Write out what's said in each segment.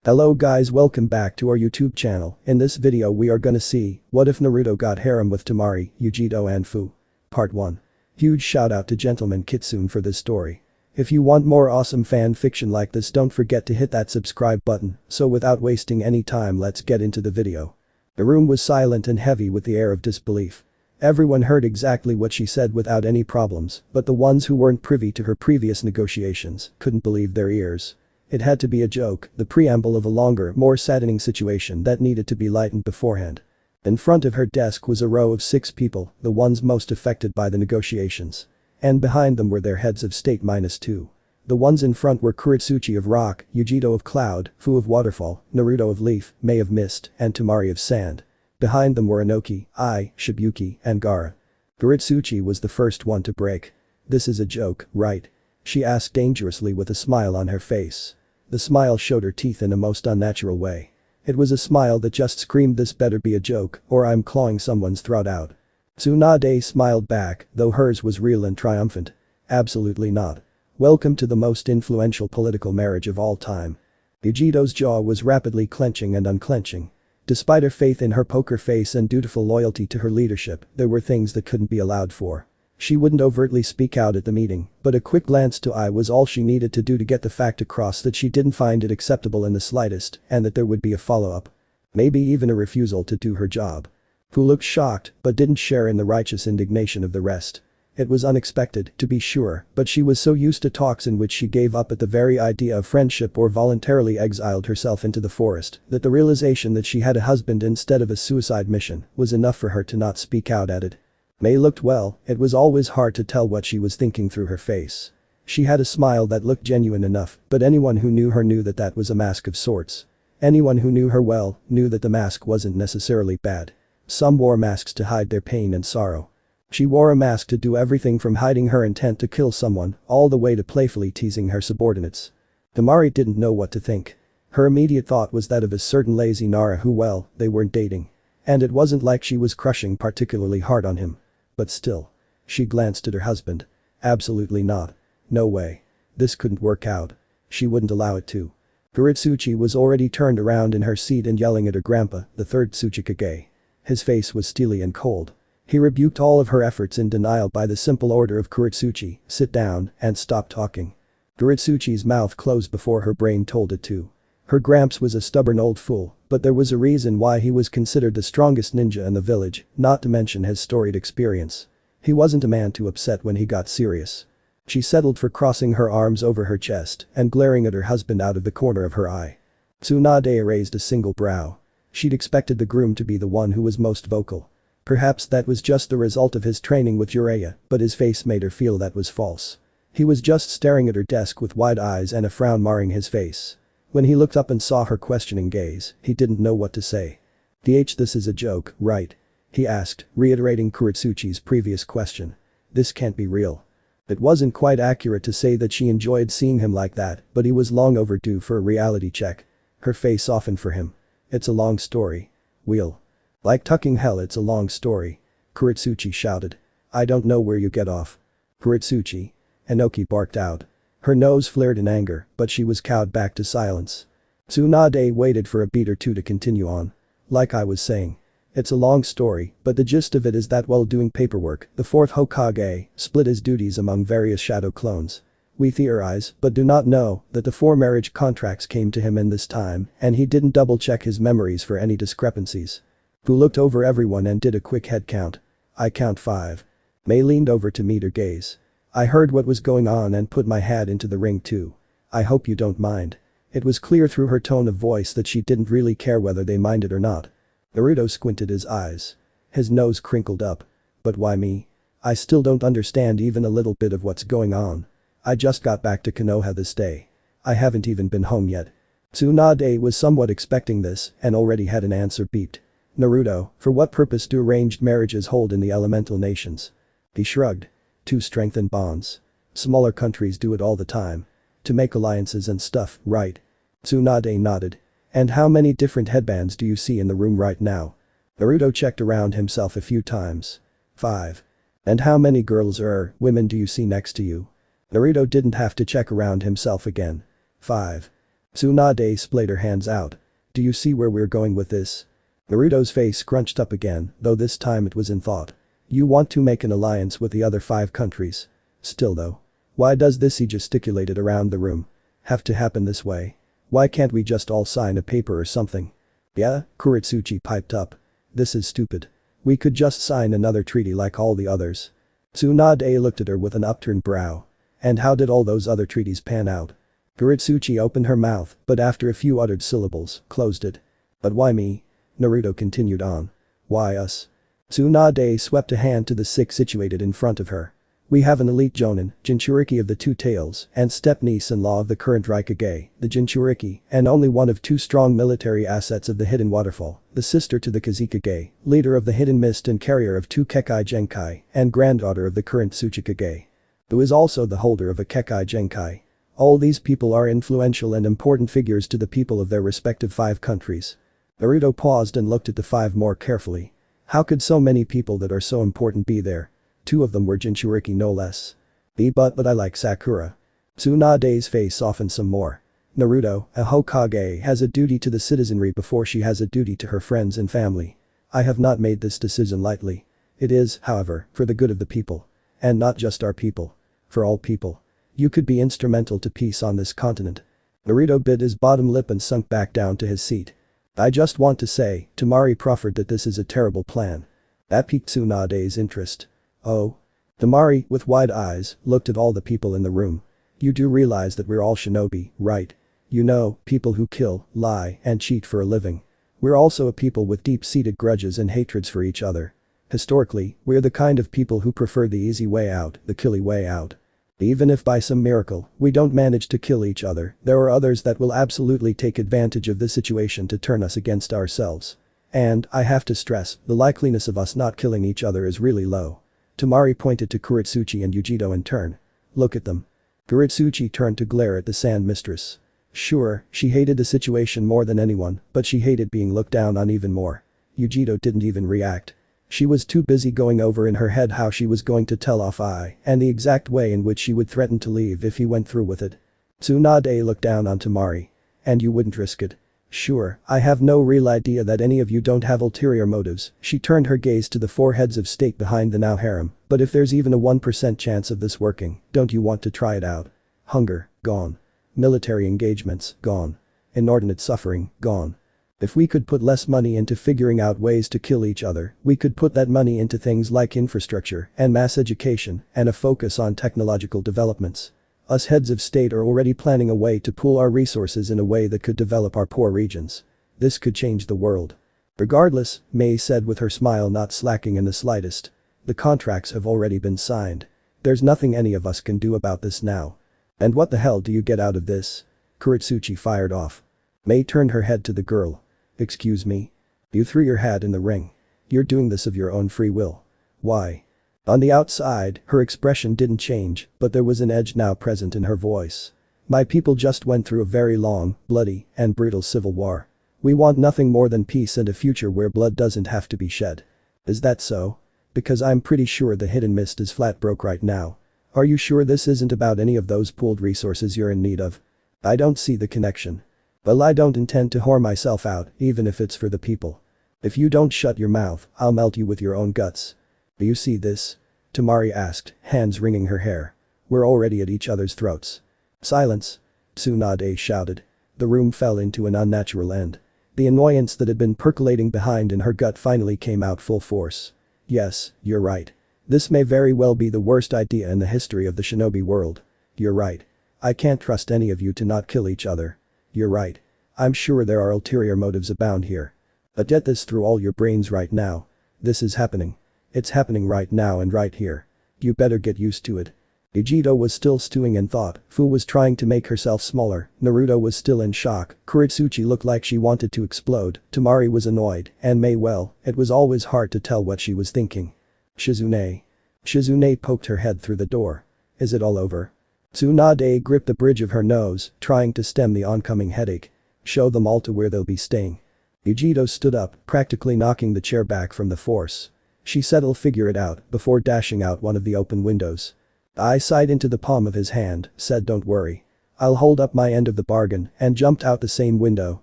Hello guys, welcome back to our YouTube channel. In this video we are gonna see, what if Naruto got harem with Temari, Yugito and Fu. Part 1. Huge shout out to gentlemankitsune for this story. If you want more awesome fan fiction like this, don't forget to hit that subscribe button. So without wasting any time, let's get into the video. The room was silent and heavy with the air of disbelief. Everyone heard exactly what she said without any problems, but the ones who weren't privy to her previous negotiations couldn't believe their ears. It had to be a joke, the preamble of a longer, more saddening situation that needed to be lightened beforehand. In front of her desk was a row of 6 people, the ones most affected by the negotiations. And behind them were their heads of state -2. The ones in front were Kurotsuchi of Rock, Yugito of Cloud, Fu of Waterfall, Naruto of Leaf, Mei of Mist, and Temari of Sand. Behind them were Inoki, Ai, Shibuki, and Gaara. Kurotsuchi was the first one to break. "This is a joke, right?" she asked dangerously with a smile on her face. The smile showed her teeth in a most unnatural way. It was a smile that just screamed, "This better be a joke, or I'm clawing someone's throat out." Tsunade smiled back, though hers was real and triumphant. "Absolutely not. Welcome to the most influential political marriage of all time." Yugito's jaw was rapidly clenching and unclenching. Despite her faith in her poker face and dutiful loyalty to her leadership, there were things that couldn't be allowed for. She wouldn't overtly speak out at the meeting, but a quick glance to Ai was all she needed to do to get the fact across that she didn't find it acceptable in the slightest and that there would be a follow-up. Maybe even a refusal to do her job. Fu looked shocked but didn't share in the righteous indignation of the rest. It was unexpected, to be sure, but she was so used to talks in which she gave up at the very idea of friendship or voluntarily exiled herself into the forest that the realization that she had a husband instead of a suicide mission was enough for her to not speak out at it. Mei looked well, it was always hard to tell what she was thinking through her face. She had a smile that looked genuine enough, but anyone who knew her knew that that was a mask of sorts. Anyone who knew her well knew that the mask wasn't necessarily bad. Some wore masks to hide their pain and sorrow. She wore a mask to do everything from hiding her intent to kill someone, all the way to playfully teasing her subordinates. Temari didn't know what to think. Her immediate thought was that of a certain lazy Nara who, well, they weren't dating. And it wasn't like she was crushing particularly hard on him. But still. She glanced at her husband. Absolutely not. No way. This couldn't work out. She wouldn't allow it to. Kurotsuchi was already turned around in her seat and yelling at her grandpa, the 3rd Tsuchikage. His face was steely and cold. He rebuked all of her efforts in denial by the simple order of Kurotsuchi, "Sit down and stop talking." Kurotsuchi's mouth closed before her brain told it to. Her gramps was a stubborn old fool, but there was a reason why he was considered the strongest ninja in the village, not to mention his storied experience. He wasn't a man to upset when he got serious. She settled for crossing her arms over her chest and glaring at her husband out of the corner of her eye. Tsunade raised a single brow. She'd expected the groom to be the one who was most vocal. Perhaps that was just the result of his training with Jiraiya, but his face made her feel that was false. He was just staring at her desk with wide eyes and a frown marring his face. When he looked up and saw her questioning gaze, he didn't know what to say. "This is a joke, right?" he asked, reiterating Kurotsuchi's previous question. "This can't be real." It wasn't quite accurate to say that she enjoyed seeing him like that, but he was long overdue for a reality check. Her face softened for him. "It's a long story. We'll. Like tucking hell, it's a long story," Kurotsuchi shouted. "I don't know where you get off." "Kurotsuchi?" Inoki barked out. Her nose flared in anger, but she was cowed back to silence. Tsunade waited for a beat or two to continue on. "Like I was saying. It's a long story, but the gist of it is that while doing paperwork, the 4th Hokage split his duties among various shadow clones. We theorize, but do not know, that the 4 marriage contracts came to him in this time and he didn't double-check his memories for any discrepancies." Fu looked over everyone and did a quick head count. "I count 5. Mei leaned over to meet her gaze. "I heard what was going on and put my hat into the ring too. I hope you don't mind." It was clear through her tone of voice that she didn't really care whether they minded or not. Naruto squinted his eyes. His nose crinkled up. "But why me? I still don't understand even a little bit of what's going on. I just got back to Konoha this day. I haven't even been home yet." Tsunade was somewhat expecting this and already had an answer beeped. "Naruto, for what purpose do arranged marriages hold in the elemental nations?" He shrugged. "To strengthen bonds. Smaller countries do it all the time. To make alliances and stuff, right?" Tsunade nodded. "And how many different headbands do you see in the room right now?" Naruto checked around himself a few times. 5. "And how many girls or women do you see next to you?" Naruto didn't have to check around himself again. 5. Tsunade splayed her hands out. Do you see where we're going with this? Naruto's face scrunched up again, though this time it was in thought. You want to make an alliance with the other 5 countries. Still though. Why does this, he gesticulated around the room, have to happen this way? Why can't we just all sign a paper or something? Yeah, Kurotsuchi piped up. This is stupid. We could just sign another treaty like all the others. Tsunade looked at her with an upturned brow. And how did all those other treaties pan out? Kurotsuchi opened her mouth, but after a few uttered syllables, closed it. But why me? Naruto continued on. Why us? Tsunade swept a hand to the 6 situated in front of her. We have an elite jonin, Jinchuriki of the 2 tails, and step-niece-in-law of the current Raikage, the Jinchuriki, and only one of 2 strong military assets of the Hidden Waterfall, the sister to the Kazekage, leader of the Hidden Mist and carrier of 2 Kekkei Genkai, and granddaughter of the current Tsuchikage. Who is also the holder of a Kekkei Genkai. All these people are influential and important figures to the people of their respective 5 countries. Naruto paused and looked at the 5 more carefully. How could so many people that are so important be there? 2 of them were Jinchuriki no less. But I like Sakura. Tsunade's face softened some more. Naruto, a Hokage, has a duty to the citizenry before she has a duty to her friends and family. I have not made this decision lightly. It is, however, for the good of the people. And not just our people. For all people. You could be instrumental to peace on this continent. Naruto bit his bottom lip and sunk back down to his seat. I just want to say, Temari proffered that this is a terrible plan. That piqued Tsunade's interest. Oh. Temari, with wide eyes, looked at all the people in the room. You do realize that we're all shinobi, right? You know, people who kill, lie, and cheat for a living. We're also a people with deep-seated grudges and hatreds for each other. Historically, we're the kind of people who prefer the easy way out, the killy way out. Even if by some miracle, we don't manage to kill each other, there are others that will absolutely take advantage of this situation to turn us against ourselves. And, I have to stress, the likeliness of us not killing each other is really low. Temari pointed to Kurotsuchi and Yugito in turn. Look at them. Kurotsuchi turned to glare at the sand mistress. Sure, she hated the situation more than anyone, but she hated being looked down on even more. Yugito didn't even react. She was too busy going over in her head how she was going to tell off I and the exact way in which she would threaten to leave if he went through with it. Tsunade looked down on Temari. And you wouldn't risk it. Sure, I have no real idea that any of you don't have ulterior motives. She turned her gaze to the 4 heads of state behind the now harem, but if there's even a 1% chance of this working, don't you want to try it out? Hunger, gone. Military engagements, gone. Inordinate suffering, gone. If we could put less money into figuring out ways to kill each other, we could put that money into things like infrastructure and mass education and a focus on technological developments. Us heads of state are already planning a way to pool our resources in a way that could develop our poor regions. This could change the world. Regardless, Mei said with her smile not slacking in the slightest. The contracts have already been signed. There's nothing any of us can do about this now. And what the hell do you get out of this? Kurotsuchi fired off. Mei turned her head to the girl. Excuse me? You threw your hat in the ring. You're doing this of your own free will. Why? On the outside, her expression didn't change, but there was an edge now present in her voice. My people just went through a very long, bloody, and brutal civil war. We want nothing more than peace and a future where blood doesn't have to be shed. Is that so? Because I'm pretty sure the Hidden Mist is flat broke right now. Are you sure this isn't about any of those pooled resources you're in need of? I don't see the connection. Well, I don't intend to whore myself out, even if it's for the people. If you don't shut your mouth, I'll melt you with your own guts. Do you see this? Temari asked, hands wringing her hair. We're already at each other's throats. Silence. Tsunade shouted. The room fell into an unnatural end. The annoyance that had been percolating behind in her gut finally came out full force. Yes, you're right. This may very well be the worst idea in the history of the shinobi world. You're right. I can't trust any of you to not kill each other. You're right. I'm sure there are ulterior motives abound here. But get this through all your brains right now. This is happening. It's happening right now and right here. You better get used to it. Yugito was still stewing in thought, Fu was trying to make herself smaller, Naruto was still in shock, Kurotsuchi looked like she wanted to explode, Temari was annoyed, and Mei, well, it was always hard to tell what she was thinking. Shizune. Shizune poked her head through the door. Is it all over? Tsunade gripped the bridge of her nose, trying to stem the oncoming headache. Show them all to where they'll be staying. Yugito stood up, practically knocking the chair back from the force. She said I'll figure it out before dashing out one of the open windows. I sighed into the palm of his hand, said don't worry. I'll hold up my end of the bargain and jumped out the same window,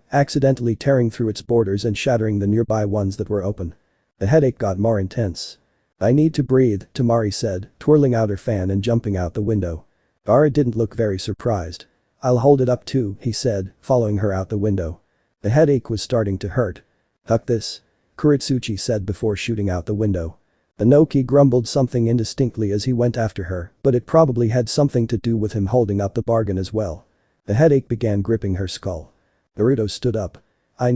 accidentally tearing through its borders and shattering the nearby ones that were open. The headache got more intense. I need to breathe, Temari said, twirling out her fan and jumping out the window. Ara didn't look very surprised. I'll hold it up too, he said, following her out the window. The headache was starting to hurt. Huck this. Kurotsuchi said before shooting out the window. Inoki grumbled something indistinctly as he went after her, but it probably had something to do with him holding up the bargain as well. The headache began gripping her skull. Naruto stood up. I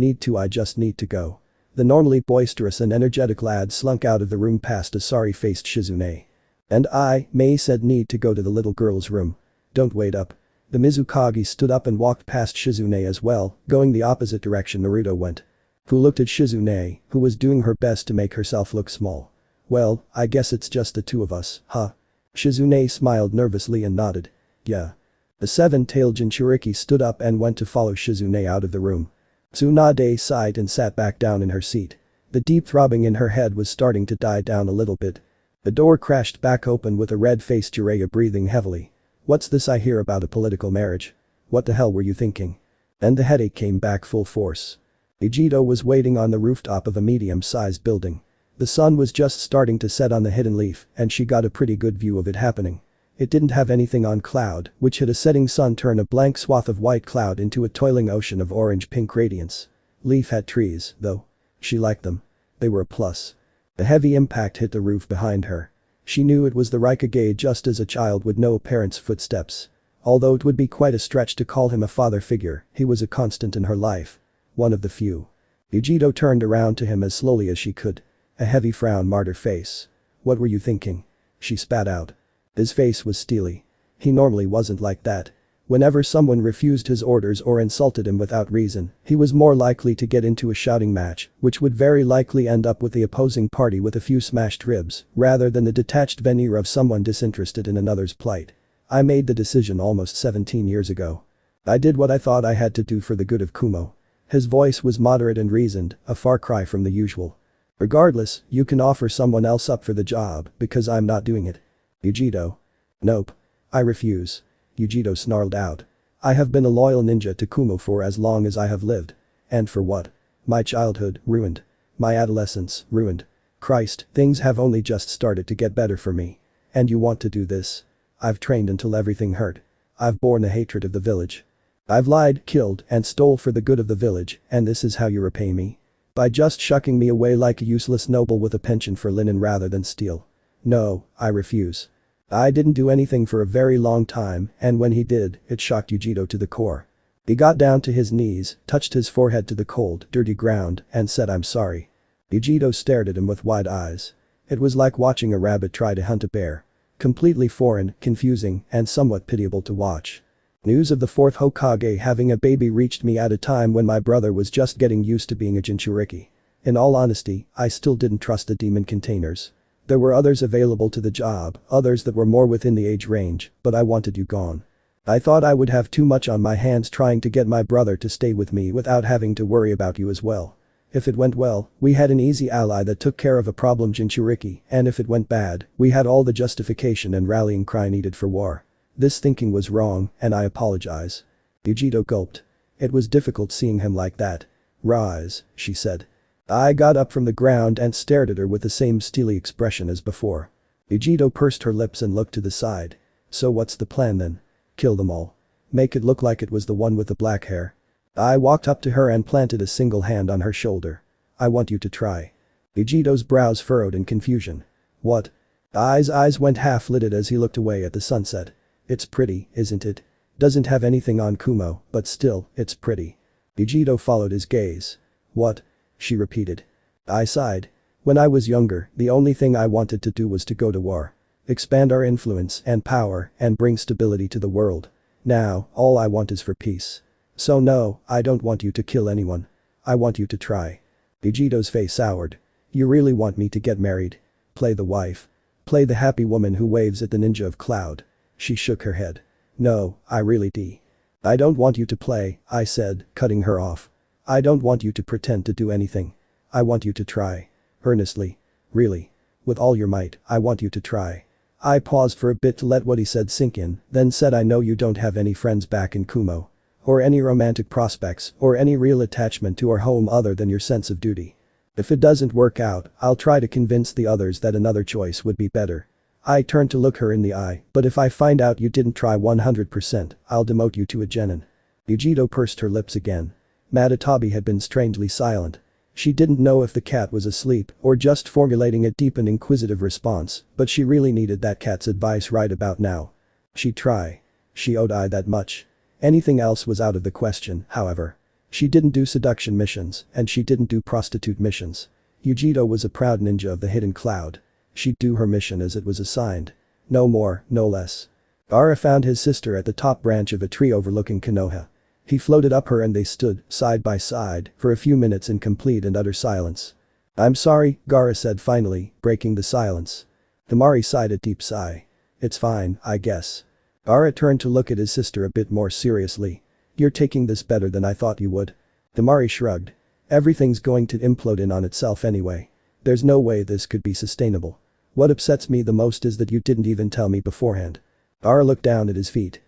just need to go. The normally boisterous and energetic lad slunk out of the room past a sorry-faced Shizune. And I, Mei said, need to go to the little girl's room. Don't wait up. The Mizukage stood up and walked past Shizune as well, going the opposite direction Naruto went. Fu looked at Shizune, who was doing her best to make herself look small. Well, I guess it's just the two of us, huh? Shizune smiled nervously and nodded. Yeah. The seven-tailed Jinchuriki stood up and went to follow Shizune out of the room. Tsunade sighed and sat back down in her seat. The deep throbbing in her head was starting to die down a little bit. The door crashed back open with a red-faced Jiraiya breathing heavily. What's this I hear about a political marriage? What the hell were you thinking? And the headache came back full force. Yugito was waiting on the rooftop of a medium-sized building. The sun was just starting to set on the hidden leaf and she got a pretty good view of it happening. It didn't have anything on cloud, which had a setting sun turn a blank swath of white cloud into a toiling ocean of orange-pink radiance. Leaf had trees, though. She liked them. They were a plus. The heavy impact hit the roof behind her. She knew it was the Raikage just as a child would know a parent's footsteps. Although it would be quite a stretch to call him a father figure, he was a constant in her life. One of the few. Yugito turned around to him as slowly as she could. A heavy frown marred her face. What were you thinking? She spat out. His face was steely. He normally wasn't like that. Whenever someone refused his orders or insulted him without reason, he was more likely to get into a shouting match, which would very likely end up with the opposing party with a few smashed ribs, rather than the detached veneer of someone disinterested in another's plight. I made the decision almost 17 years ago. I did what I thought I had to do for the good of Kumo. His voice was moderate and reasoned, a far cry from the usual. Regardless, you can offer someone else up for the job, because I'm not doing it. Yugito. Nope. I refuse. Yugito snarled out. I have been a loyal ninja to Kumo for as long as I have lived. And for what? My childhood, ruined. My adolescence, ruined. Christ, things have only just started to get better for me. And you want to do this? I've trained until everything hurt. I've borne the hatred of the village. I've lied, killed, and stole for the good of the village, and this is how you repay me? By just shucking me away like a useless noble with a penchant for linen rather than steel. No, I refuse. I didn't do anything for a very long time, and when he did, it shocked Yugito to the core. He got down to his knees, touched his forehead to the cold, dirty ground, and said I'm sorry. Yugito stared at him with wide eyes. It was like watching a rabbit try to hunt a bear. Completely foreign, confusing, and somewhat pitiable to watch. News of the 4th Hokage having a baby reached me at a time when my brother was just getting used to being a Jinchuriki. In all honesty, I still didn't trust the demon containers. There were others available to the job, others that were more within the age range, but I wanted you gone. I thought I would have too much on my hands trying to get my brother to stay with me without having to worry about you as well. If it went well, we had an easy ally that took care of a problem Jinchuriki, and if it went bad, we had all the justification and rallying cry needed for war. This thinking was wrong, and I apologize. Yugito gulped. It was difficult seeing him like that. Rise, she said. I got up from the ground and stared at her with the same steely expression as before. Yugito pursed her lips and looked to the side. So what's the plan then? Kill them all. Make it look like it was the one with the black hair. I walked up to her and planted a single hand on her shoulder. I want you to try. Yugito's brows furrowed in confusion. What? Eyes went half-lidded as he looked away at the sunset. It's pretty, isn't it? Doesn't have anything on Kumo, but still, it's pretty. Yugito followed his gaze. What? She repeated. I sighed. When I was younger, the only thing I wanted to do was to go to war. Expand our influence and power and bring stability to the world. Now, all I want is for peace. So no, I don't want you to kill anyone. I want you to try. Yugito's face soured. You really want me to get married? Play the wife. Play the happy woman who waves at the ninja of cloud. She shook her head. No, I really do. I don't want you to play, I said, cutting her off. I don't want you to pretend to do anything. I want you to try. Earnestly. Really. With all your might, I want you to try. I paused for a bit to let what he said sink in, then said I know you don't have any friends back in Kumo. Or any romantic prospects or any real attachment to our home other than your sense of duty. If it doesn't work out, I'll try to convince the others that another choice would be better. I turned to look her in the eye, but if I find out you didn't try 100%, I'll demote you to a genin. Yugito pursed her lips again. Madatabi had been strangely silent. She didn't know if the cat was asleep or just formulating a deep and inquisitive response, but she really needed that cat's advice right about now. She'd try. She owed I that much. Anything else was out of the question, however. She didn't do seduction missions, and she didn't do prostitute missions. Yugito was a proud ninja of the hidden cloud. She'd do her mission as it was assigned. No more, no less. Gaara found his sister at the top branch of a tree overlooking Konoha. He floated up her and they stood, side by side, for a few minutes in complete and utter silence. I'm sorry, Gaara said finally, breaking the silence. Temari sighed a deep sigh. It's fine, I guess. Gaara turned to look at his sister a bit more seriously. You're taking this better than I thought you would. Temari shrugged. Everything's going to implode in on itself anyway. There's no way this could be sustainable. What upsets me the most is that you didn't even tell me beforehand. Gaara looked down at his feet.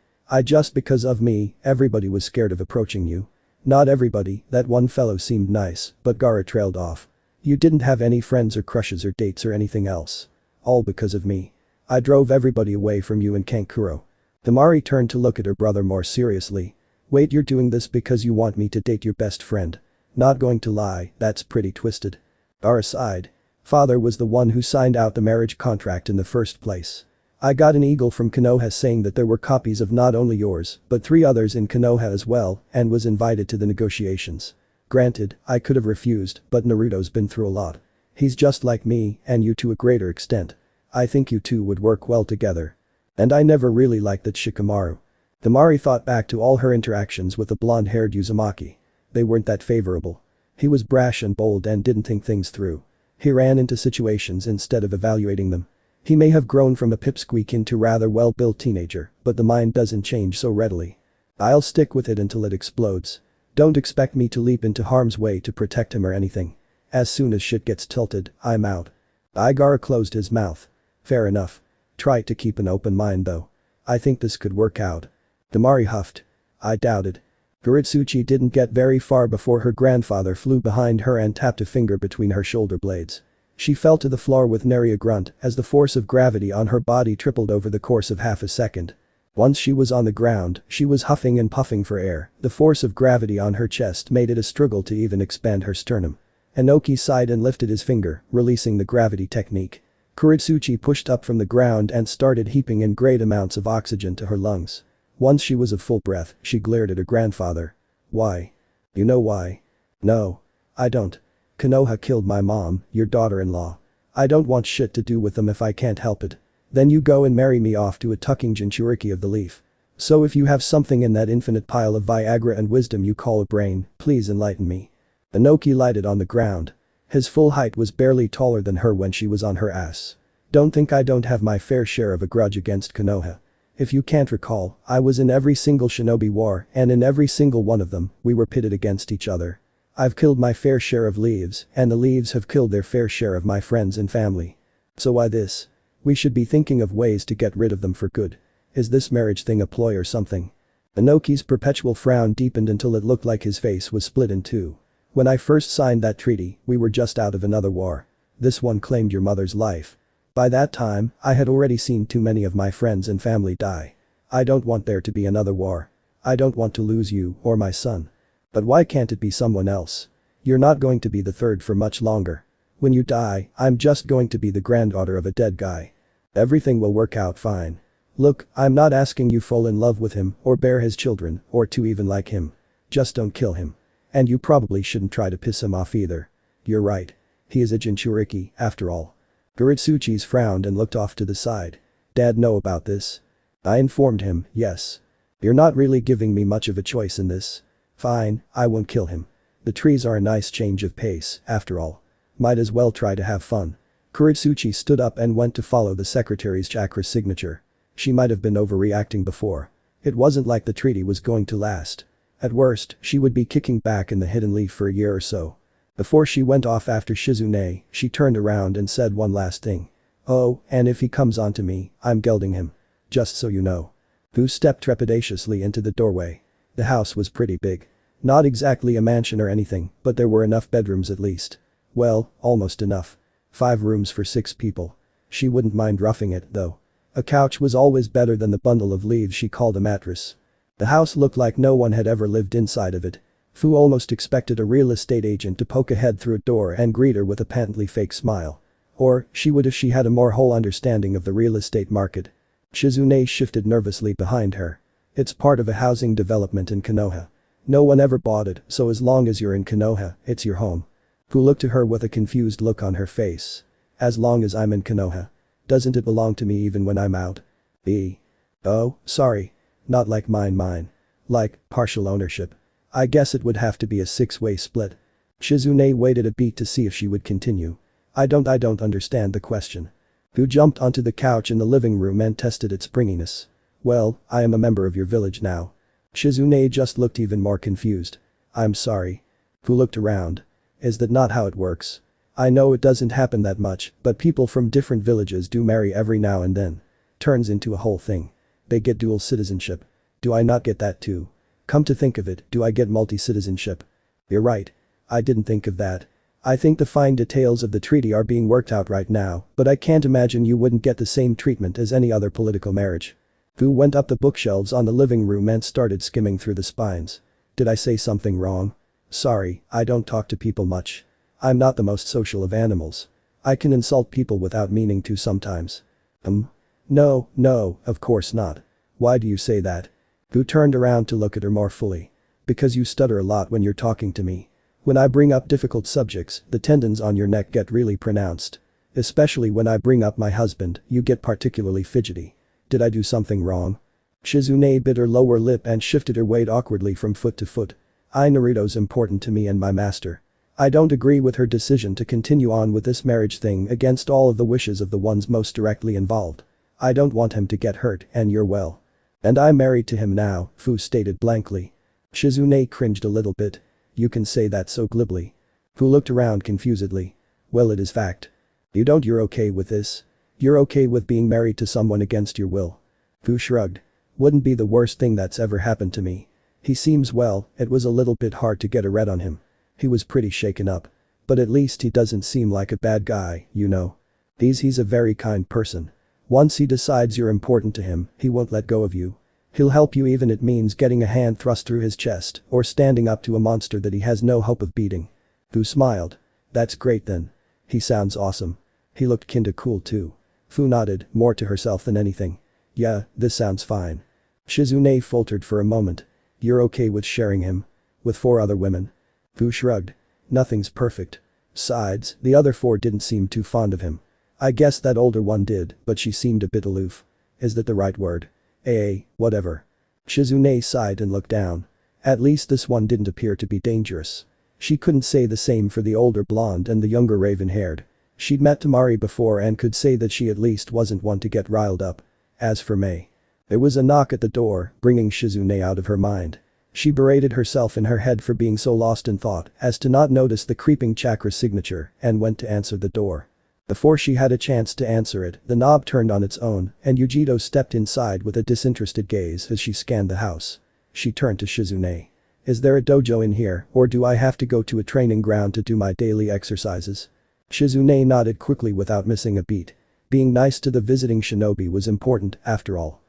Just because of me, everybody was scared of approaching you. Not everybody, that one fellow seemed nice, but Gaara trailed off. You didn't have any friends or crushes or dates or anything else. All because of me. I drove everybody away from you in Kankuro. Temari turned to look at her brother more seriously. Wait, you're doing this because you want me to date your best friend? Not going to lie, that's pretty twisted. Gaara sighed. Father was the one who signed out the marriage contract in the first place. I got an eagle from Konoha saying that there were copies of not only yours, but 3 others in Konoha as well, and was invited to the negotiations. Granted, I could have refused, but Naruto's been through a lot. He's just like me, and you to a greater extent. I think you two would work well together. And I never really liked that Shikamaru. Temari thought back to all her interactions with the blonde-haired Uzumaki. They weren't that favorable. He was brash and bold and didn't think things through. He ran into situations instead of evaluating them. He may have grown from a pipsqueak into rather well-built teenager, but the mind doesn't change so readily. I'll stick with it until it explodes. Don't expect me to leap into harm's way to protect him or anything. As soon as shit gets tilted, I'm out. Gaara closed his mouth. Fair enough. Try to keep an open mind though. I think this could work out. Temari huffed. I doubt it. Kurotsuchi didn't get very far before her grandfather flew behind her and tapped a finger between her shoulder blades. She fell to the floor with nary a grunt as the force of gravity on her body tripled over the course of half a second. Once she was on the ground, she was huffing and puffing for air. The force of gravity on her chest made it a struggle to even expand her sternum. Inoki sighed and lifted his finger, releasing the gravity technique. Kurotsuchi pushed up from the ground and started heaping in great amounts of oxygen to her lungs. Once she was of full breath, she glared at her grandfather. Why? You know why? No. I don't. Konoha killed my mom, your daughter-in-law. I don't want shit to do with them if I can't help it. Then you go and marry me off to a tucking Jinchuriki of the leaf. So if you have something in that infinite pile of Viagra and wisdom you call a brain, please enlighten me. Inoki lighted on the ground. His full height was barely taller than her when she was on her ass. Don't think I don't have my fair share of a grudge against Konoha. If you can't recall, I was in every single shinobi war and in every single one of them, we were pitted against each other. I've killed my fair share of leaves and the leaves have killed their fair share of my friends and family. So why this? We should be thinking of ways to get rid of them for good. Is this marriage thing a ploy or something? Inoki's perpetual frown deepened until it looked like his face was split in two. When I first signed that treaty, we were just out of another war. This one claimed your mother's life. By that time, I had already seen too many of my friends and family die. I don't want there to be another war. I don't want to lose you or my son. But why can't it be someone else? You're not going to be the third for much longer. When you die, I'm just going to be the granddaughter of a dead guy. Everything will work out fine. Look, I'm not asking you fall in love with him or bear his children or to even like him. Just don't kill him. And you probably shouldn't try to piss him off either. You're right. He is a Jinchuriki, after all. Kurotsuchi frowned and looked off to the side. Dad know about this? I informed him, yes. You're not really giving me much of a choice in this. Fine, I won't kill him. The trees are a nice change of pace, after all. Might as well try to have fun. Kurotsuchi stood up and went to follow the secretary's chakra signature. She might have been overreacting before. It wasn't like the treaty was going to last. At worst, she would be kicking back in the hidden leaf for a year or so. Before she went off after Shizune, she turned around and said one last thing. Oh, and if he comes onto me, I'm gelding him. Just so you know. Fu stepped trepidatiously into the doorway. The house was pretty big. Not exactly a mansion or anything, but there were enough bedrooms at least. Well, almost enough. 5 rooms for 6 people. She wouldn't mind roughing it, though. A couch was always better than the bundle of leaves she called a mattress. The house looked like no one had ever lived inside of it. Fu almost expected a real estate agent to poke a head through a door and greet her with a patently fake smile. Or, she would if she had a more whole understanding of the real estate market. Shizune shifted nervously behind her. It's part of a housing development in Konoha. No one ever bought it, so as long as you're in Konoha, it's your home. Fu looked to her with a confused look on her face. As long as I'm in Konoha. Doesn't it belong to me even when I'm out? Oh, sorry. Not like mine. Like, partial ownership. I guess it would have to be a 6-way split. Shizune waited a beat to see if she would continue. I don't understand the question. Fu jumped onto the couch in the living room and tested its springiness. Well, I am a member of your village now. Shizune just looked even more confused. I'm sorry. Fu looked around. Is that not how it works? I know it doesn't happen that much, but people from different villages do marry every now and then. Turns into a whole thing. They get dual citizenship. Do I not get that too? Come to think of it, do I get multi-citizenship? You're right. I didn't think of that. I think the fine details of the treaty are being worked out right now, but I can't imagine you wouldn't get the same treatment as any other political marriage. Fu went up the bookshelves on the living room and started skimming through the spines. Did I say something wrong? Sorry, I don't talk to people much. I'm not the most social of animals. I can insult people without meaning to sometimes. No, of course not. Why do you say that? Fu turned around to look at her more fully. Because you stutter a lot when you're talking to me. When I bring up difficult subjects, the tendons on your neck get really pronounced. Especially when I bring up my husband, you get particularly fidgety. Did I do something wrong? Shizune bit her lower lip and shifted her weight awkwardly from foot to foot. Naruto's important to me and my master. I don't agree with her decision to continue on with this marriage thing against all of the wishes of the ones most directly involved. I don't want him to get hurt, and you're well. And I'm married to him now, Fu stated blankly. Shizune cringed a little bit. You can say that so glibly. Fu looked around confusedly. Well, it is fact. You're okay with this? You're okay with being married to someone against your will? Fu shrugged. Wouldn't be the worst thing that's ever happened to me. He seems well, it was a little bit hard to get a read on him. He was pretty shaken up. But at least he doesn't seem like a bad guy, you know. He's a very kind person. Once he decides you're important to him, he won't let go of you. He'll help you even if it means getting a hand thrust through his chest or standing up to a monster that he has no hope of beating. Fu smiled. That's great then. He sounds awesome. He looked kinda cool too. Fu nodded, more to herself than anything. Yeah, this sounds fine. Shizune faltered for a moment. You're okay with sharing him? With 4 other women? Fu shrugged. Nothing's perfect. Besides, the other 4 didn't seem too fond of him. I guess that older one did, but she seemed a bit aloof. Is that the right word? Whatever. Shizune sighed and looked down. At least this one didn't appear to be dangerous. She couldn't say the same for the older blonde and the younger raven-haired. She'd met Temari before and could say that she at least wasn't one to get riled up. As for Mei. There was a knock at the door, bringing Shizune out of her mind. She berated herself in her head for being so lost in thought as to not notice the creeping chakra signature and went to answer the door. Before she had a chance to answer it, the knob turned on its own and Yugito stepped inside with a disinterested gaze as she scanned the house. She turned to Shizune. Is there a dojo in here or do I have to go to a training ground to do my daily exercises? Shizune nodded quickly without missing a beat. Being nice to the visiting shinobi was important after all.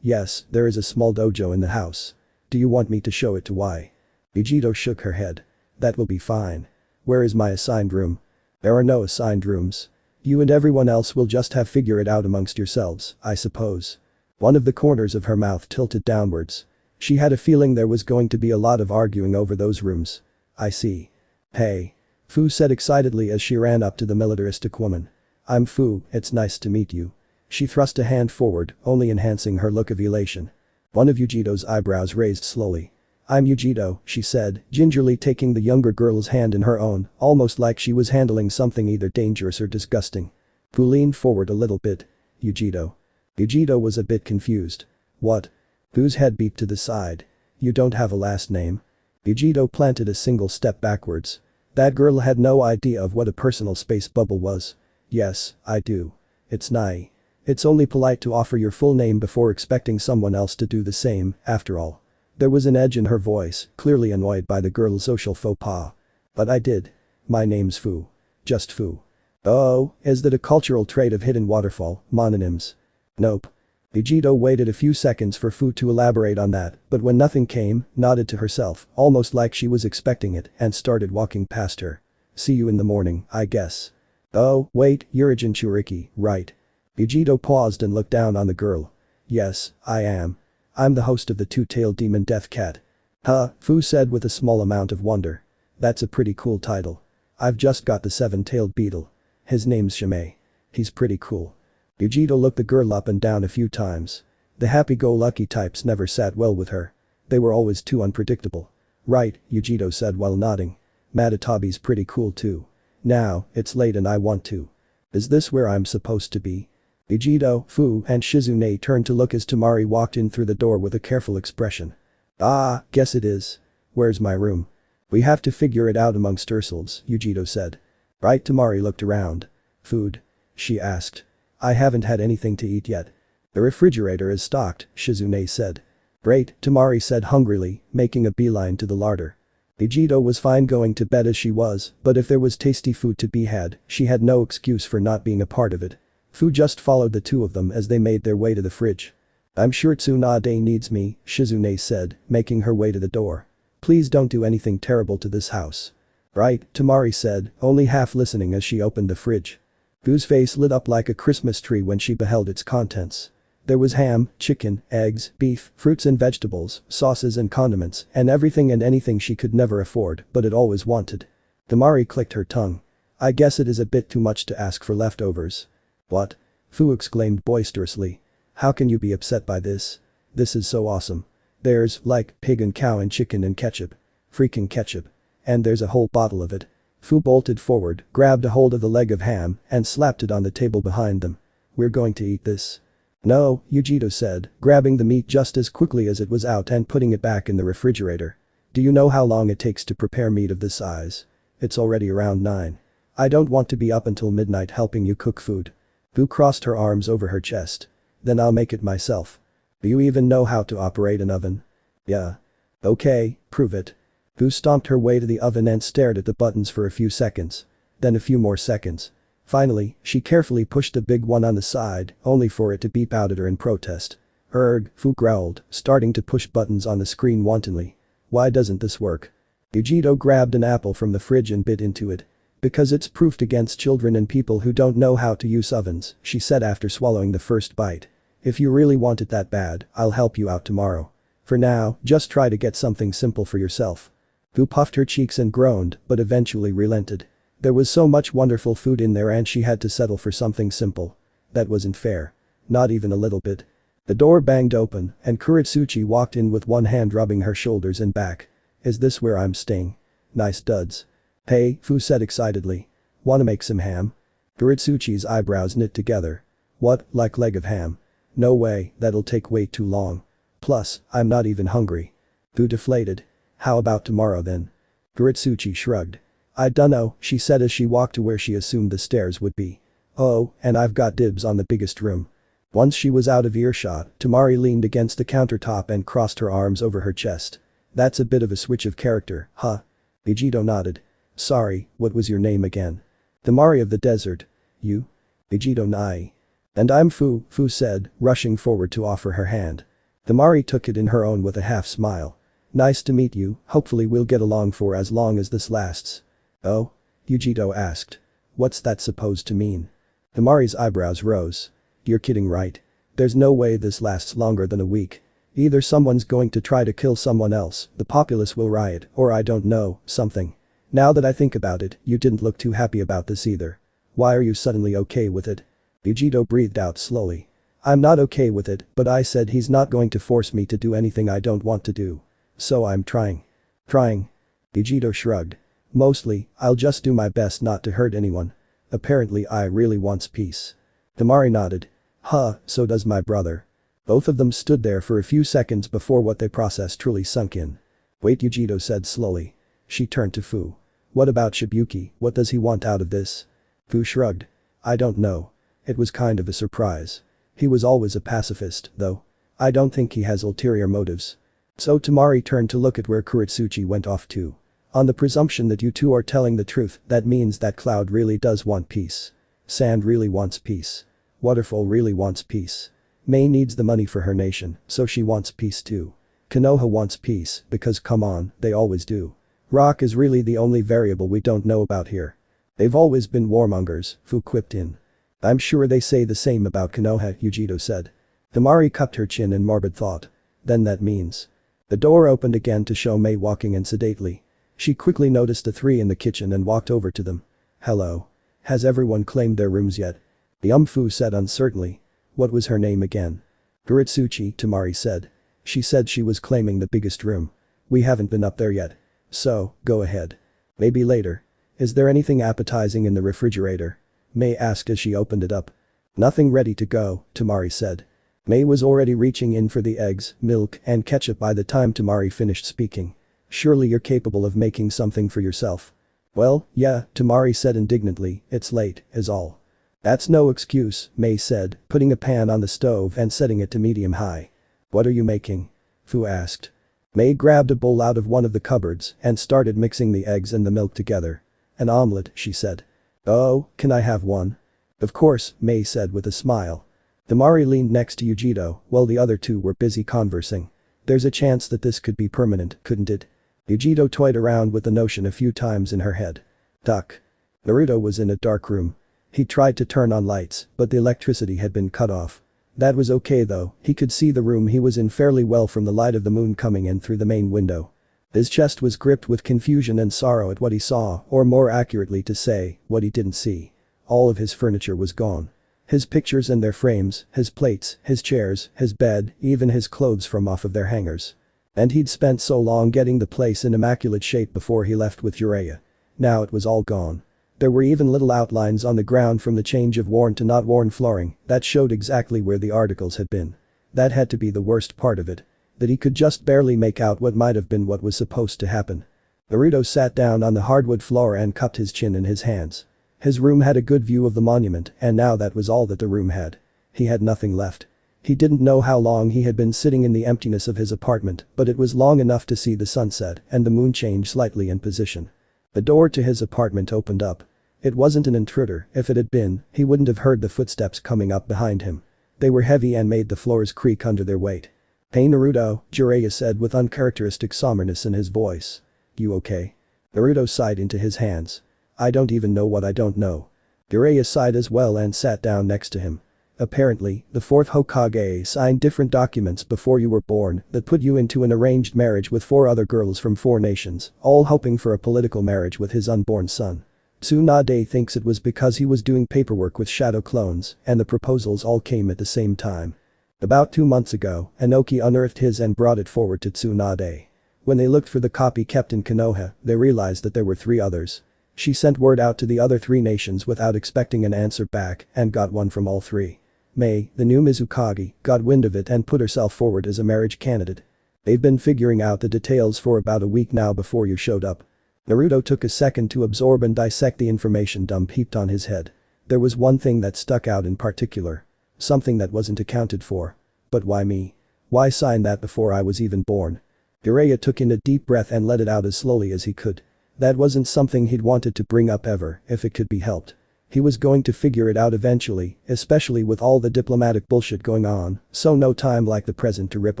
Yes, there is a small dojo in the house. Do you want me to show it to Y? Yugito shook her head. That will be fine. Where is my assigned room? There are no assigned rooms. You and everyone else will just have to figure it out amongst yourselves, I suppose. One of the corners of her mouth tilted downwards. She had a feeling there was going to be a lot of arguing over those rooms. I see. Hey. Fu said excitedly as she ran up to the militaristic woman. I'm Fu, it's nice to meet you. She thrust a hand forward, only enhancing her look of elation. One of Yugito's eyebrows raised slowly. I'm Yugito, she said, gingerly taking the younger girl's hand in her own, almost like she was handling something either dangerous or disgusting. Fu leaned forward a little bit. Yugito. Yugito was a bit confused. What? Fu's head beeped to the side. You don't have a last name? Yugito planted a single step backwards. That girl had no idea of what a personal space bubble was. Yes, I do. It's Nai. It's only polite to offer your full name before expecting someone else to do the same, after all. There was an edge in her voice, clearly annoyed by the girl's social faux pas. But I did. My name's Fu. Just Fu. Oh, is that a cultural trait of Hidden Waterfall, mononyms? Nope. Yugito waited a few seconds for Fu to elaborate on that, but when nothing came, nodded to herself, almost like she was expecting it, and started walking past her. See you in the morning, I guess. Oh, wait, you're a Jinchuriki, right? Yugito paused and looked down on the girl. Yes, I am. I'm the host of the Two-Tailed Demon Death Cat. Huh, Fu said with a small amount of wonder. That's a pretty cool title. I've just got the Seven-Tailed Beetle. His name's Shimei. He's pretty cool. Yugito looked the girl up and down a few times. The happy-go-lucky types never sat well with her. They were always too unpredictable. Right, Yugito said while nodding. Matatabi's pretty cool too. Now, it's late and I want to. Is this where I'm supposed to be? Yugito, Fu, and Shizune turned to look as Temari walked in through the door with a careful expression. Ah, guess it is. Where's my room? We have to figure it out amongst ourselves, Yugito said. Right, Temari looked around. Food? She asked. I haven't had anything to eat yet. The refrigerator is stocked, Shizune said. Great, Temari said hungrily, making a beeline to the larder. Yugito was fine going to bed as she was, but if there was tasty food to be had, she had no excuse for not being a part of it. Fu just followed the two of them as they made their way to the fridge. I'm sure Tsunade needs me, Shizune said, making her way to the door. Please don't do anything terrible to this house. Right, Temari said, only half listening as she opened the fridge. Fu's face lit up like a Christmas tree when she beheld its contents. There was ham, chicken, eggs, beef, fruits and vegetables, sauces and condiments, and everything and anything she could never afford but had always wanted. Temari clicked her tongue. I guess it is a bit too much to ask for leftovers. What? Fu exclaimed boisterously. How can you be upset by this? This is so awesome. There's, like, pig and cow and chicken and ketchup. Freaking ketchup. And there's a whole bottle of it. Fu bolted forward, grabbed a hold of the leg of ham, and slapped it on the table behind them. We're going to eat this. No, Yugito said, grabbing the meat just as quickly as it was out and putting it back in the refrigerator. Do you know how long it takes to prepare meat of this size? It's already around 9. I don't want to be up until midnight helping you cook food. Fu crossed her arms over her chest. Then I'll make it myself. Do you even know how to operate an oven? Yeah. Okay, prove it. Fu stomped her way to the oven and stared at the buttons for a few seconds. Then a few more seconds. Finally, she carefully pushed the big one on the side, only for it to beep out at her in protest. Erg, Fu growled, starting to push buttons on the screen wantonly. Why doesn't this work? Yugito grabbed an apple from the fridge and bit into it. Because it's proofed against children and people who don't know how to use ovens, she said after swallowing the first bite. If you really want it that bad, I'll help you out tomorrow. For now, just try to get something simple for yourself. Fu puffed her cheeks and groaned, but eventually relented. There was so much wonderful food in there and she had to settle for something simple. That wasn't fair. Not even a little bit. The door banged open, and Kurotsuchi walked in with one hand rubbing her shoulders and back. Is this where I'm staying? Nice duds. Hey, Fu said excitedly. Wanna make some ham? Kurotsuchi's eyebrows knit together. What, like leg of ham? No way, that'll take way too long. Plus, I'm not even hungry. Fu deflated. How about tomorrow then? Kurotsuchi shrugged. I dunno, she said as she walked to where she assumed the stairs would be. Oh, and I've got dibs on the biggest room. Once she was out of earshot, Temari leaned against the countertop and crossed her arms over her chest. That's a bit of a switch of character, huh? Yugito nodded. Sorry, what was your name again? Temari of the desert. You? Yugito Nai. And I'm Fu, Fu said, rushing forward to offer her hand. Temari took it in her own with a half smile. Nice to meet you, hopefully we'll get along for as long as this lasts. Oh? Yugito asked. What's that supposed to mean? Temari's eyebrows rose. You're kidding, right? There's no way this lasts longer than a week. Either someone's going to try to kill someone else, the populace will riot, or I don't know, something. Now that I think about it, you didn't look too happy about this either. Why are you suddenly okay with it? Yugito breathed out slowly. I'm not okay with it, but I said he's not going to force me to do anything I don't want to do. So I'm trying. Trying? Yugito shrugged. Mostly, I'll just do my best not to hurt anyone. Apparently I really wants peace. Temari nodded. Huh, so does my brother. Both of them stood there for a few seconds before what they processed truly sunk in. Wait, Yugito said slowly. She turned to Fu. What about Shibuki, what does he want out of this? Fu shrugged. I don't know. It was kind of a surprise. He was always a pacifist, though. I don't think he has ulterior motives. So Temari turned to look at where Kurotsuchi went off to. On the presumption that you two are telling the truth, that means that Cloud really does want peace. Sand really wants peace. Waterfall really wants peace. Mei needs the money for her nation, so she wants peace too. Konoha wants peace, because come on, they always do. Rock is really the only variable we don't know about here. They've always been warmongers, Fu quipped in. I'm sure they say the same about Konoha, Yugito said. Temari cupped her chin in morbid thought. Then that means. The door opened again to show Mei walking in sedately. She quickly noticed the three in the kitchen and walked over to them. Hello. Has everyone claimed their rooms yet? The Fu said uncertainly. What was her name again? Kurotsuchi, Temari said. She said she was claiming the biggest room. We haven't been up there yet. So, go ahead. Maybe later. Is there anything appetizing in the refrigerator? Mei asked as she opened it up. Nothing ready to go, Temari said. Mei was already reaching in for the eggs, milk, and ketchup by the time Temari finished speaking. Surely you're capable of making something for yourself. Well, yeah, Temari said indignantly, it's late, is all. That's no excuse, Mei said, putting a pan on the stove and setting it to medium-high. What are you making? Fu asked. Mei grabbed a bowl out of one of the cupboards and started mixing the eggs and the milk together. An omelette, she said. Oh, can I have one? Of course, Mei said with a smile. Temari leaned next to Yugito while the other two were busy conversing. There's a chance that this could be permanent, couldn't it? Yugito toyed around with the notion a few times in her head. Duck. Naruto was in a dark room. He tried to turn on lights, but the electricity had been cut off. That was okay though, he could see the room he was in fairly well from the light of the moon coming in through the main window. His chest was gripped with confusion and sorrow at what he saw, or more accurately to say, what he didn't see. All of his furniture was gone. His pictures and their frames, his plates, his chairs, his bed, even his clothes from off of their hangers. And he'd spent so long getting the place in immaculate shape before he left with Jiraiya. Now it was all gone. There were even little outlines on the ground from the change of worn to not worn flooring that showed exactly where the articles had been. That had to be the worst part of it. That he could just barely make out what might have been what was supposed to happen. Naruto sat down on the hardwood floor and cupped his chin in his hands. His room had a good view of the monument and now that was all that the room had. He had nothing left. He didn't know how long he had been sitting in the emptiness of his apartment, but it was long enough to see the sunset and the moon change slightly in position. The door to his apartment opened up. It wasn't an intruder, if it had been, he wouldn't have heard the footsteps coming up behind him. They were heavy and made the floors creak under their weight. Hey Naruto, Jiraiya said with uncharacteristic somberness in his voice. You okay? Naruto sighed into his hands. I don't even know what I don't know. Jiraiya sighed as well and sat down next to him. Apparently, the fourth Hokage signed different documents before you were born that put you into an arranged marriage with 4 other girls from 4 nations, all hoping for a political marriage with his unborn son. Tsunade thinks it was because he was doing paperwork with shadow clones and the proposals all came at the same time. About 2 months ago, Inoki unearthed his and brought it forward to Tsunade. When they looked for the copy kept in Konoha, they realized that there were 3 others. She sent word out to the other 3 nations without expecting an answer back and got one from all 3. Mei, the new Mizukage, got wind of it and put herself forward as a marriage candidate. They've been figuring out the details for about a week now before you showed up. Naruto took a second to absorb and dissect the information dump heaped on his head. There was one thing that stuck out in particular. Something that wasn't accounted for. But why me? Why sign that before I was even born? Jiraiya took in a deep breath and let it out as slowly as he could. That wasn't something he'd wanted to bring up ever, if it could be helped. He was going to figure it out eventually, especially with all the diplomatic bullshit going on, so no time like the present to rip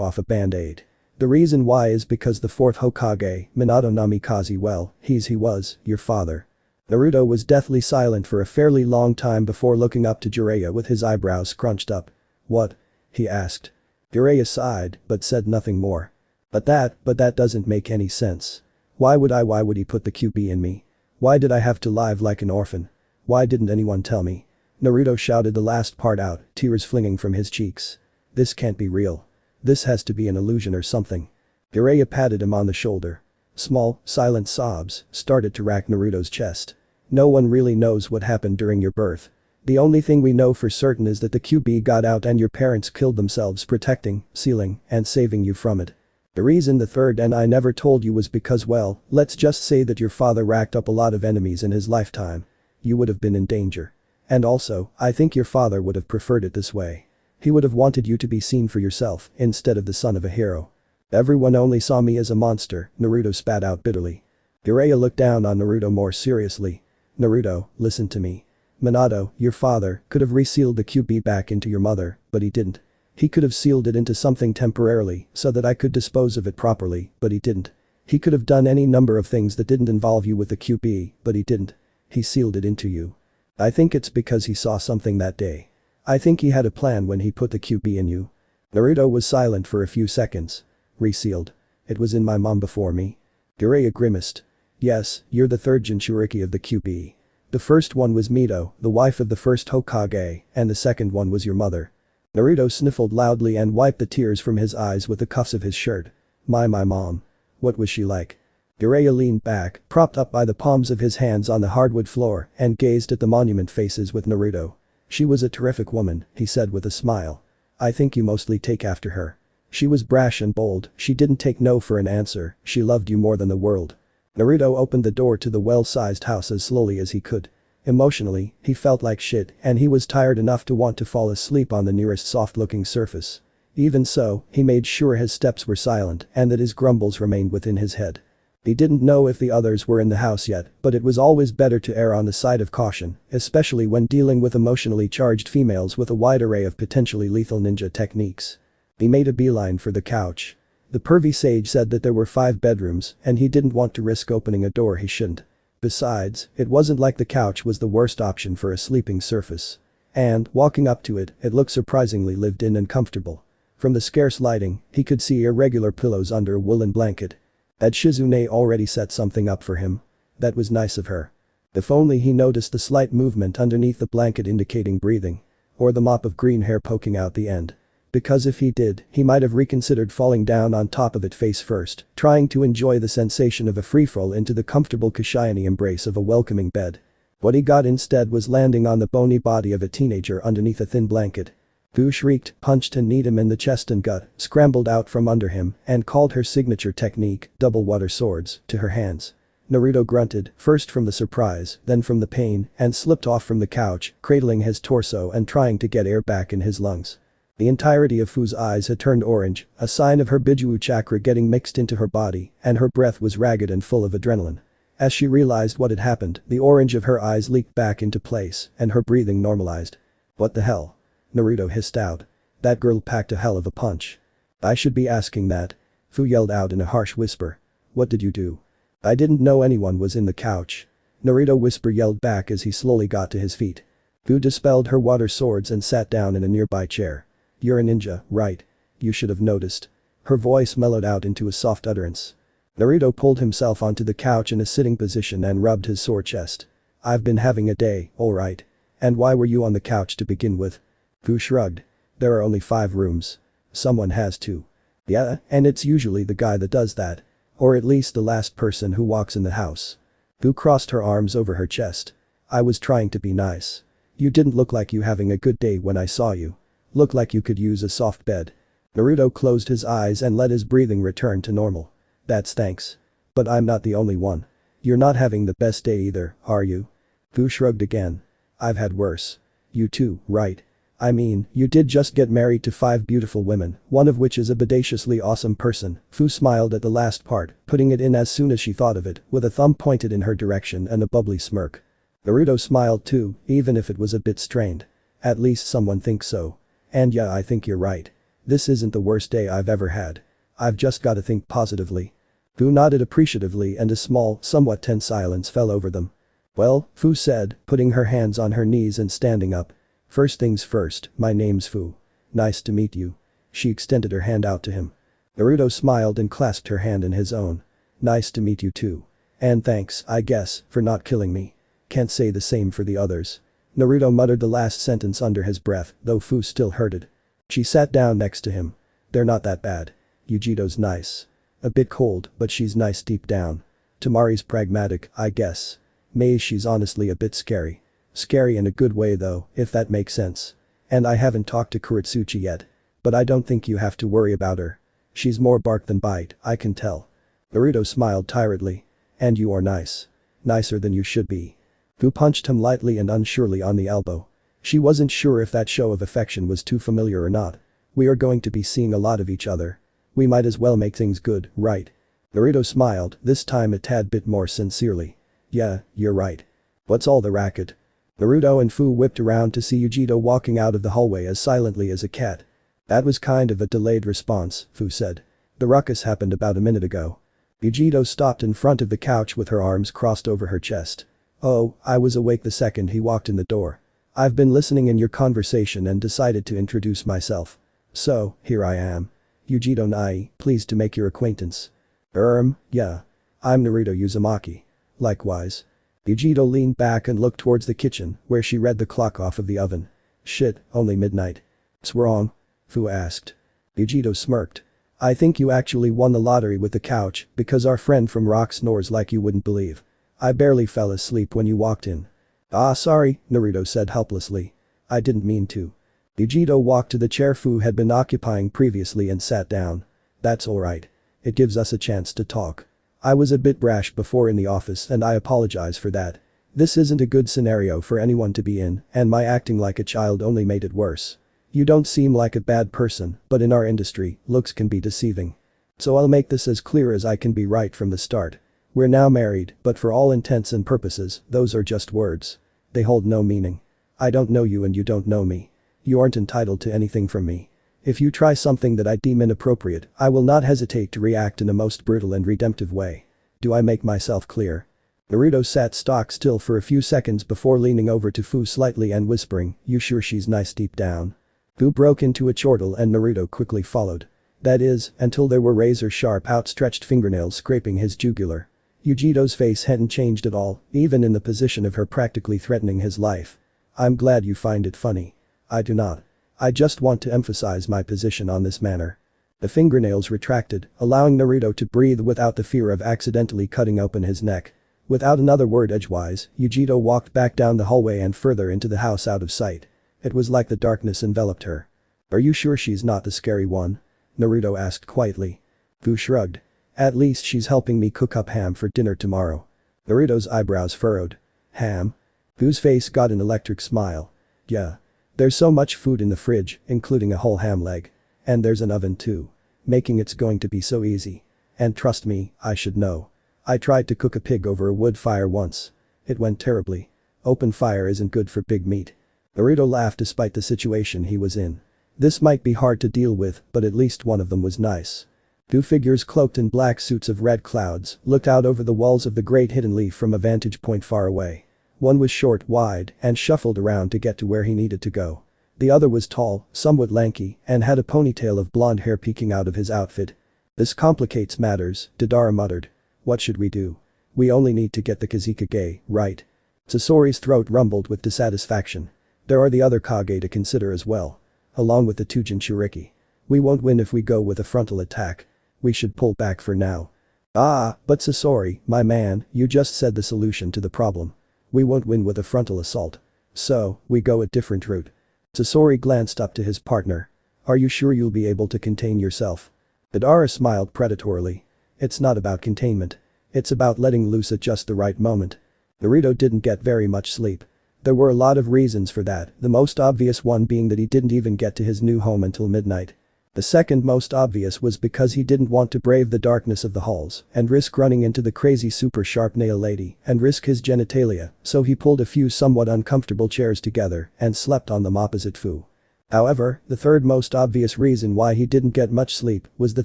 off a band-aid. The reason why is because the 4th Hokage, Minato Namikaze well, he was, your father. Naruto was deathly silent for a fairly long time before looking up to Jiraiya with his eyebrows scrunched up. What? He asked. Jiraiya sighed, but said nothing more. But that doesn't make any sense. Why would he put the QB in me? Why did I have to live like an orphan? Why didn't anyone tell me? Naruto shouted the last part out, tears flinging from his cheeks. This can't be real. This has to be an illusion or something. Jiraiya patted him on the shoulder. Small, silent sobs started to rack Naruto's chest. No one really knows what happened during your birth. The only thing we know for certain is that the QB got out and your parents killed themselves protecting, sealing, and saving you from it. The reason the third and I never told you was because well, let's just say that your father racked up a lot of enemies in his lifetime. You would have been in danger. And also, I think your father would have preferred it this way. He would have wanted you to be seen for yourself instead of the son of a hero. Everyone only saw me as a monster, Naruto spat out bitterly. Jiraiya looked down on Naruto more seriously. Naruto, listen to me. Minato, your father, could have resealed the QB back into your mother, but he didn't. He could have sealed it into something temporarily so that I could dispose of it properly, but he didn't. He could have done any number of things that didn't involve you with the QB, but he didn't. He sealed it into you. I think it's because he saw something that day. I think he had a plan when he put the QB in you. Naruto was silent for a few seconds. Resealed. It was in my mom before me. Jiraiya grimaced. Yes, you're the third Jinchuriki of the QB. The first one was Mito, the wife of the first Hokage, and the second one was your mother. Naruto sniffled loudly and wiped the tears from his eyes with the cuffs of his shirt. My mom. What was she like? Jiraiya leaned back, propped up by the palms of his hands on the hardwood floor, and gazed at the monument faces with Naruto. She was a terrific woman, he said with a smile. I think you mostly take after her. She was brash and bold, she didn't take no for an answer, she loved you more than the world. Naruto opened the door to the well-sized house as slowly as he could. Emotionally, he felt like shit and he was tired enough to want to fall asleep on the nearest soft-looking surface. Even so, he made sure his steps were silent and that his grumbles remained within his head. He didn't know if the others were in the house yet, but it was always better to err on the side of caution, especially when dealing with emotionally charged females with a wide array of potentially lethal ninja techniques. He made a beeline for the couch. The pervy sage said that there were 5 bedrooms and he didn't want to risk opening a door he shouldn't. Besides, it wasn't like the couch was the worst option for a sleeping surface. And, walking up to it, it looked surprisingly lived in and comfortable. From the scarce lighting, he could see irregular pillows under a woolen blanket. Had Shizune already set something up for him? That was nice of her. If only he noticed the slight movement underneath the blanket indicating breathing. Or the mop of green hair poking out the end. Because if he did, he might have reconsidered falling down on top of it face first, trying to enjoy the sensation of a freefall into the comfortable cushiony embrace of a welcoming bed. What he got instead was landing on the bony body of a teenager underneath a thin blanket. Fu shrieked, punched and kneed him in the chest and gut, scrambled out from under him, and called her signature technique, double water swords, to her hands. Naruto grunted, first from the surprise, then from the pain, and slipped off from the couch, cradling his torso and trying to get air back in his lungs. The entirety of Fu's eyes had turned orange, a sign of her Bijuu chakra getting mixed into her body, and her breath was ragged and full of adrenaline. As she realized what had happened, the orange of her eyes leaked back into place, and her breathing normalized. What the hell? Naruto hissed out. That girl packed a hell of a punch. I should be asking that. Fu yelled out in a harsh whisper. What did you do? I didn't know anyone was in the couch. Naruto whisper yelled back as he slowly got to his feet. Fu dispelled her water swords and sat down in a nearby chair. You're a ninja, right? You should have noticed. Her voice mellowed out into a soft utterance. Naruto pulled himself onto the couch in a sitting position and rubbed his sore chest. I've been having a day, alright. And why were you on the couch to begin with? Fu shrugged. There are only 5 rooms. Someone has to. Yeah, and it's usually the guy that does that. Or at least the last person who walks in the house. Fu crossed her arms over her chest. I was trying to be nice. You didn't look like you having a good day when I saw you. Looked like you could use a soft bed. Naruto closed his eyes and let his breathing return to normal. That's thanks. But I'm not the only one. You're not having the best day either, are you? Fu shrugged again. I've had worse. You too, right? I mean, you did just get married to 5 beautiful women, one of which is a bodaciously awesome person. Fu smiled at the last part, putting it in as soon as she thought of it, with a thumb pointed in her direction and a bubbly smirk. Naruto smiled too, even if it was a bit strained. At least someone thinks so. And yeah, I think you're right. This isn't the worst day I've ever had. I've just gotta think positively. Fu nodded appreciatively and a small, somewhat tense silence fell over them. Well, Fu said, putting her hands on her knees and standing up. First things first, my name's Fu. Nice to meet you. She extended her hand out to him. Naruto smiled and clasped her hand in his own. Nice to meet you too. And thanks, I guess, for not killing me. Can't say the same for the others. Naruto muttered the last sentence under his breath, though Fu still heard it. She sat down next to him. They're not that bad. Yugito's nice. A bit cold, but she's nice deep down. Temari's pragmatic, I guess. Mei, she's honestly a bit scary. Scary in a good way though, if that makes sense. And I haven't talked to Kurotsuchi yet. But I don't think you have to worry about her. She's more bark than bite, I can tell. Naruto smiled tiredly. And you are nice. Nicer than you should be. Fu punched him lightly and unsurely on the elbow. She wasn't sure if that show of affection was too familiar or not. We are going to be seeing a lot of each other. We might as well make things good, right? Naruto smiled, this time a tad bit more sincerely. Yeah, you're right. What's all the racket? Naruto and Fu whipped around to see Yugito walking out of the hallway as silently as a cat. That was kind of a delayed response, Fu said. The ruckus happened about a minute ago. Yugito stopped in front of the couch with her arms crossed over her chest. Oh, I was awake the second he walked in the door. I've been listening in your conversation and decided to introduce myself. So, here I am. Yugito Nai, pleased to make your acquaintance. Yeah. I'm Naruto Uzumaki. Likewise. Yugito leaned back and looked towards the kitchen, where she read the clock off of the oven. Shit, only midnight. What's wrong? Fu asked. Yugito smirked. I think you actually won the lottery with the couch, because our friend from Rock snores like you wouldn't believe. I barely fell asleep when you walked in. Ah, sorry, Naruto said helplessly. I didn't mean to. Yugito walked to the chair Fu had been occupying previously and sat down. That's alright. It gives us a chance to talk. I was a bit brash before in the office and I apologize for that. This isn't a good scenario for anyone to be in, and my acting like a child only made it worse. You don't seem like a bad person, but in our industry, looks can be deceiving. So I'll make this as clear as I can be right from the start. We're now married, but for all intents and purposes, those are just words. They hold no meaning. I don't know you and you don't know me. You aren't entitled to anything from me. If you try something that I deem inappropriate, I will not hesitate to react in a most brutal and redemptive way. Do I make myself clear? Naruto sat stock still for a few seconds before leaning over to Fu slightly and whispering, you sure she's nice deep down? Fu broke into a chortle and Naruto quickly followed. That is, until there were razor-sharp outstretched fingernails scraping his jugular. Yugito's face hadn't changed at all, even in the position of her practically threatening his life. I'm glad you find it funny. I do not. I just want to emphasize my position on this matter. The fingernails retracted, allowing Naruto to breathe without the fear of accidentally cutting open his neck. Without another word edgewise, Yugito walked back down the hallway and further into the house out of sight. It was like the darkness enveloped her. Are you sure she's not the scary one? Naruto asked quietly. Fu shrugged. At least she's helping me cook up ham for dinner tomorrow. Naruto's eyebrows furrowed. Ham? Fu's face got an electric smile. Yeah. There's so much food in the fridge, including a whole ham leg. And there's an oven too. Making it's going to be so easy. And trust me, I should know. I tried to cook a pig over a wood fire once. It went terribly. Open fire isn't good for big meat. Naruto laughed despite the situation he was in. This might be hard to deal with, but at least one of them was nice. Two figures cloaked in black suits of red clouds looked out over the walls of the great hidden leaf from a vantage point far away. One was short, wide, and shuffled around to get to where he needed to go. The other was tall, somewhat lanky, and had a ponytail of blonde hair peeking out of his outfit. This complicates matters, Deidara muttered. What should we do? We only need to get the Kazekage, right? Sasori's throat rumbled with dissatisfaction. There are the other Kage to consider as well. Along with the two Jinchuriki. We won't win if we go with a frontal attack. We should pull back for now. Ah, but Sasori, my man, you just said the solution to the problem. We won't win with a frontal assault. So, we go a different route. Sasori glanced up to his partner. Are you sure you'll be able to contain yourself? Deidara smiled predatorily. It's not about containment. It's about letting loose at just the right moment. Naruto didn't get very much sleep. There were a lot of reasons for that, the most obvious one being that he didn't even get to his new home until midnight. The second most obvious was because he didn't want to brave the darkness of the halls and risk running into the crazy super sharp nail lady and risk his genitalia, so he pulled a few somewhat uncomfortable chairs together and slept on them opposite Fu. However, the third most obvious reason why he didn't get much sleep was the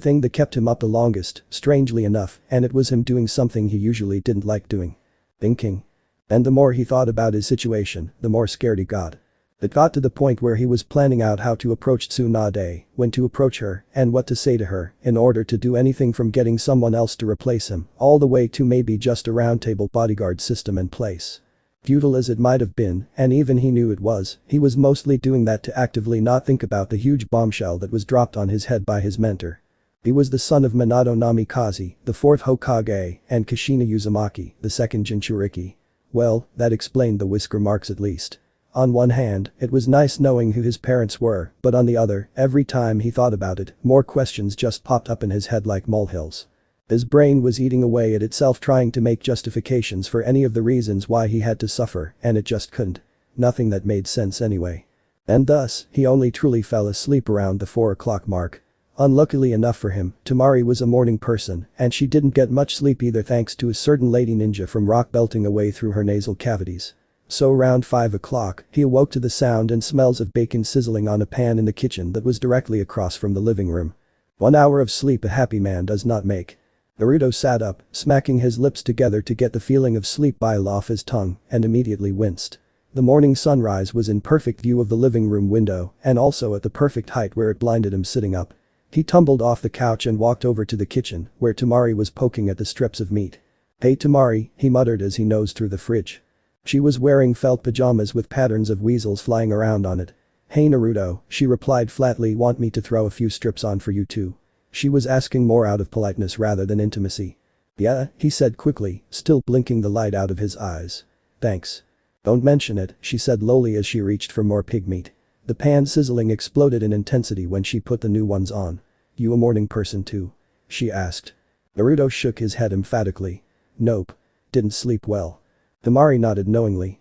thing that kept him up the longest, strangely enough, and it was him doing something he usually didn't like doing. Thinking. And the more he thought about his situation, the more scared he got. It got to the point where he was planning out how to approach Tsunade, when to approach her, and what to say to her, in order to do anything from getting someone else to replace him, all the way to maybe just a roundtable bodyguard system in place. Futile as it might have been, and even he knew it was, he was mostly doing that to actively not think about the huge bombshell that was dropped on his head by his mentor. He was the son of Minato Namikaze, the fourth Hokage, and Kushina Uzumaki, the second Jinchuriki. Well, that explained the whisker marks at least. On one hand, it was nice knowing who his parents were, but on the other, every time he thought about it, more questions just popped up in his head like molehills. His brain was eating away at itself trying to make justifications for any of the reasons why he had to suffer, and it just couldn't. Nothing that made sense anyway. And thus, he only truly fell asleep around the 4 o'clock mark. Unluckily enough for him, Temari was a morning person, and she didn't get much sleep either thanks to a certain lady ninja from rock belting away through her nasal cavities. So around 5 o'clock, he awoke to the sound and smells of bacon sizzling on a pan in the kitchen that was directly across from the living room. 1 hour of sleep a happy man does not make. Naruto sat up, smacking his lips together to get the feeling of sleep bile off his tongue, and immediately winced. The morning sunrise was in perfect view of the living room window, and also at the perfect height where it blinded him sitting up. He tumbled off the couch and walked over to the kitchen, where Temari was poking at the strips of meat. "Hey Temari," he muttered as he nosed through the fridge. She was wearing felt pajamas with patterns of weasels flying around on it. "Hey Naruto," she replied flatly, "want me to throw a few strips on for you too?" She was asking more out of politeness rather than intimacy. "Yeah," he said quickly, still blinking the light out of his eyes. "Thanks." "Don't mention it," she said lowly as she reached for more pig meat. The pan sizzling exploded in intensity when she put the new ones on. "You a morning person too?" she asked. Naruto shook his head emphatically. "Nope. Didn't sleep well." Temari nodded knowingly.